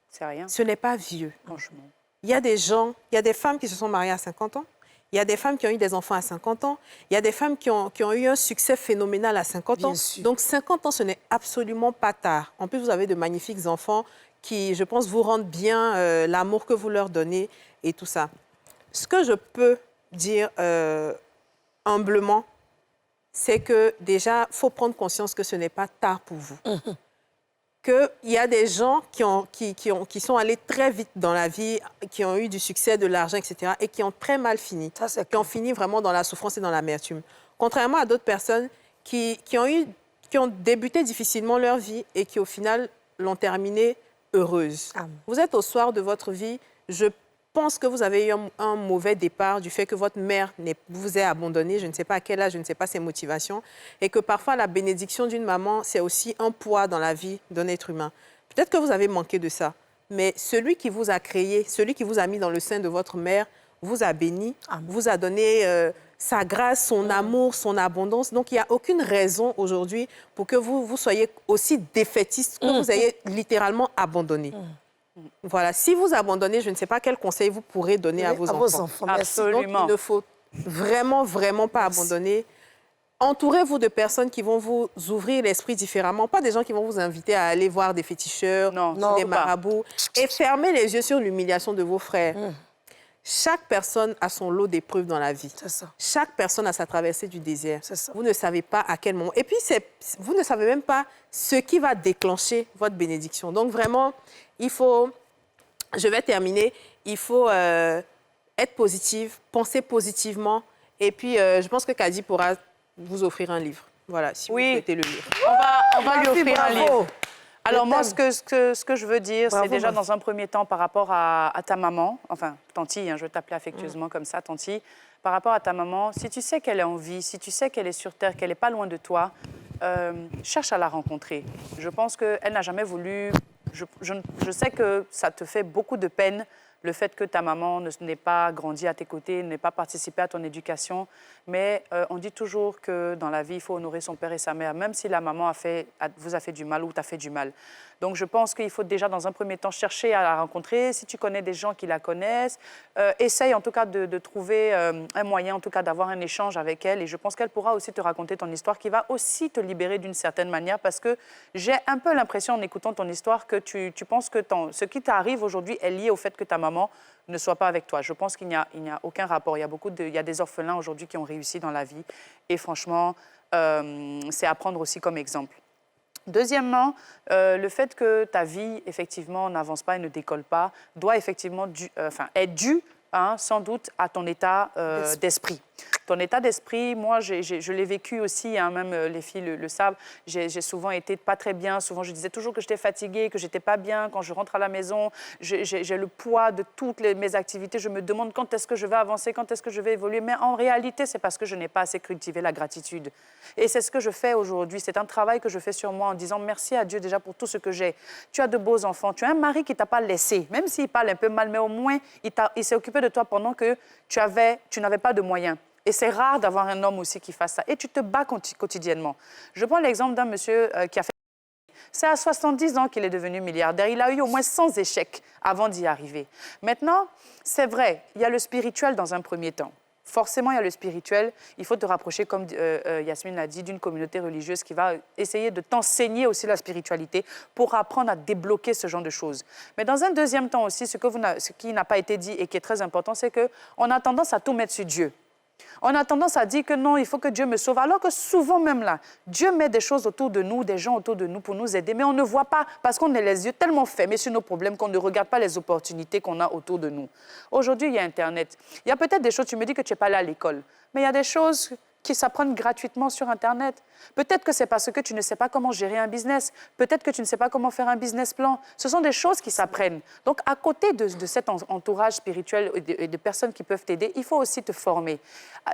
c'est rien. Ce n'est pas vieux. Franchement. Il y a des gens, il y a des femmes qui se sont mariées à 50 ans. Il y a des femmes qui ont eu des enfants à 50 ans. Il y a des femmes qui ont eu un succès phénoménal à 50 ans. Donc, 50 ans, ce n'est absolument pas tard. En plus, vous avez de magnifiques enfants qui, je pense, vous rendent bien l'amour que vous leur donnez et tout ça. Ce que je peux dire humblement, c'est que déjà, il faut prendre conscience que ce n'est pas tard pour vous. Qu'il y a des gens qui sont allés très vite dans la vie, qui ont eu du succès, de l'argent, etc., et qui ont très mal fini, qui ont fini vraiment dans la souffrance et dans l'amertume. Contrairement à d'autres personnes qui ont débuté difficilement leur vie et qui, au final, l'ont terminée heureuse. Vous êtes au soir de votre vie, je pense que vous avez eu un mauvais départ du fait que votre mère vous ait abandonné, je ne sais pas à quel âge, je ne sais pas ses motivations, et que parfois la bénédiction d'une maman, c'est aussi un poids dans la vie d'un être humain. Peut-être que vous avez manqué de ça, mais celui qui vous a créé, celui qui vous a mis dans le sein de votre mère, vous a béni, vous a donné sa grâce, son amour, son abondance. Donc, il n'y a aucune raison aujourd'hui pour que vous soyez aussi défaitiste, que vous ayez littéralement abandonné. Voilà, si vous abandonnez, je ne sais pas quel conseil vous pourrez donner à vos enfants. Absolument. Donc, il ne faut vraiment pas abandonner. Entourez-vous de personnes qui vont vous ouvrir l'esprit différemment, pas des gens qui vont vous inviter à aller voir des féticheurs, des marabouts, et fermez les yeux sur l'humiliation de vos frères. Chaque personne a son lot d'épreuves dans la vie. Chaque personne a sa traversée du désert. Vous ne savez pas à quel moment. Et puis, vous ne savez même pas ce qui va déclencher votre bénédiction. Donc, vraiment, il faut... Je vais terminer. Il faut être positive, penser positivement. Et puis, je pense que Kadi pourra vous offrir un livre. Voilà, si vous souhaitez le lire. On va lui offrir un livre. Alors moi, ce que je veux dire, c'est déjà dans un premier temps par rapport à ta maman, enfin, Tanti, je vais t'appeler affectueusement comme ça, Tanti, par rapport à ta maman, si tu sais qu'elle est en vie, si tu sais qu'elle est sur Terre, qu'elle n'est pas loin de toi, cherche à la rencontrer. Je pense qu'elle n'a jamais voulu Je sais que ça te fait beaucoup de peine, le fait que ta maman n'ait pas grandi à tes côtés, n'ait pas participé à ton éducation. Mais on dit toujours que dans la vie, il faut honorer son père et sa mère, même si la maman vous a fait du mal ou t'a fait du mal. Donc, je pense qu'il faut déjà, dans un premier temps, chercher à la rencontrer. Si tu connais des gens qui la connaissent, essaye en tout cas de trouver un moyen, en tout cas, d'avoir un échange avec elle. Et je pense qu'elle pourra aussi te raconter ton histoire, qui va aussi te libérer d'une certaine manière, parce que j'ai un peu l'impression, en écoutant ton histoire, que tu penses que ce qui t'arrive aujourd'hui est lié au fait que ta maman ne soit pas avec toi. Je pense qu'il n'y a aucun rapport. Il y a des orphelins aujourd'hui qui ont réussi dans la vie. Et franchement, c'est à prendre aussi comme exemple. Deuxièmement, le fait que ta vie, effectivement, n'avance pas et ne décolle pas, doit effectivement être dû, sans doute, à ton état d'esprit. Ton état d'esprit, moi, je l'ai vécu aussi, même les filles le savent. J'ai souvent été pas très bien. Souvent, je disais toujours que j'étais fatiguée, que j'étais pas bien. Quand je rentre à la maison, j'ai le poids de toutes mes activités. Je me demande quand est-ce que je vais avancer, quand est-ce que je vais évoluer. Mais en réalité, c'est parce que je n'ai pas assez cultivé la gratitude. Et c'est ce que je fais aujourd'hui. C'est un travail que je fais sur moi en disant merci à Dieu déjà pour tout ce que j'ai. Tu as de beaux enfants. Tu as un mari qui t'a pas laissé, même s'il parle un peu mal, mais au moins, il s'est occupé de toi pendant que tu n'avais pas de moyens. Et c'est rare d'avoir un homme aussi qui fasse ça. Et tu te bats quotidiennement. Je prends l'exemple d'un monsieur qui a fait... C'est à 70 ans qu'il est devenu milliardaire. Il a eu au moins 100 échecs avant d'y arriver. Maintenant, c'est vrai, il y a le spirituel dans un premier temps. Forcément, il y a le spirituel. Il faut te rapprocher, comme Yasmine l'a dit, d'une communauté religieuse qui va essayer de t'enseigner aussi la spiritualité pour apprendre à débloquer ce genre de choses. Mais dans un deuxième temps aussi, ce qui n'a pas été dit et qui est très important, c'est qu'on a tendance à tout mettre sur Dieu. On a tendance à dire que non, il faut que Dieu me sauve. Alors que souvent même là, Dieu met des choses autour de nous, des gens autour de nous pour nous aider. Mais on ne voit pas parce qu'on a les yeux tellement fermés sur nos problèmes qu'on ne regarde pas les opportunités qu'on a autour de nous. Aujourd'hui, il y a Internet. Il y a peut-être des choses, tu me dis que tu n'es pas allé à l'école. Mais il y a des choses qui s'apprennent gratuitement sur Internet. Peut-être que c'est parce que tu ne sais pas comment gérer un business. Peut-être que tu ne sais pas comment faire un business plan. Ce sont des choses qui s'apprennent. Donc, à côté de cet entourage spirituel et de personnes qui peuvent t'aider, il faut aussi te former.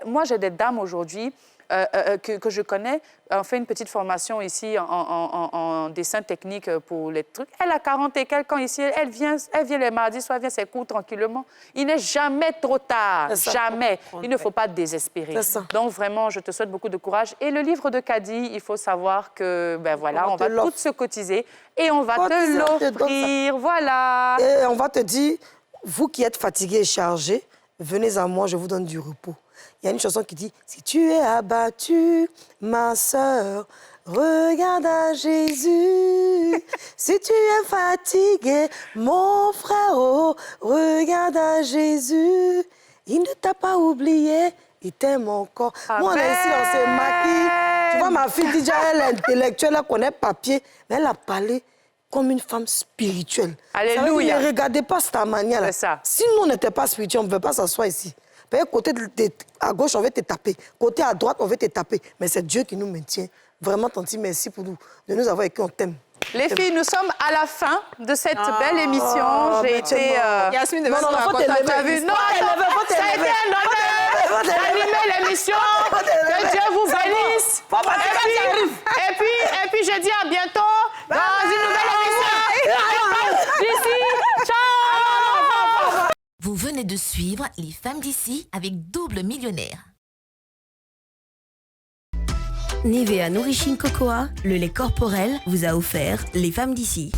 Moi, j'ai des dames aujourd'hui que je connais. On fait une petite formation ici en dessin technique pour les trucs. Elle a 40 et quelques ans ici. Elle vient les mardis, soit elle vient ses cours tranquillement. Il n'est jamais trop tard. Jamais. Il ne faut pas désespérer. Donc, vraiment, je te souhaite beaucoup de courage. Et le livre de Kadi, il faut savoir que, ben voilà, on va toutes se cotiser et on va te l'offrir. Voilà. Et on va te dire, vous qui êtes fatigués et chargés, venez à moi, je vous donne du repos. Il y a une chanson qui dit « Si tu es abattu, ma sœur, regarde à Jésus. Si tu es fatigué, mon frère, oh, regarde à Jésus. Il ne t'a pas oublié, il t'aime encore. » Nous, on est ici, on se maquille. Tu vois, ma fille dit déjà, elle est intellectuelle, elle connaît papier, mais elle a parlé comme une femme spirituelle. Alléluia. Ne regardez pas cette manière-là. C'est ça. Si nous, on n'était pas spirituels, on ne pouvait pas s'asseoir ici. Côté à gauche, on veut te taper. Côté à droite, on veut te taper. Mais c'est Dieu qui nous maintient. Vraiment, Tanti, merci pour nous, de nous avoir écrit, on t'aime. Les filles, nous sommes à la fin de cette belle émission. J'ai été... Yasmine devait Non, faut t'élever. Tu as vu? Non, ça a été un honneur d'animer l'émission. Que Dieu vous bénisse. Et puis, je dis à bientôt dans une nouvelle émission. D'ici, ciao. Vous venez de suivre Les Femmes d'ici avec Double Millionnaire. Nivea Nourishing Cocoa, le lait corporel, vous a offert Les Femmes d'ici.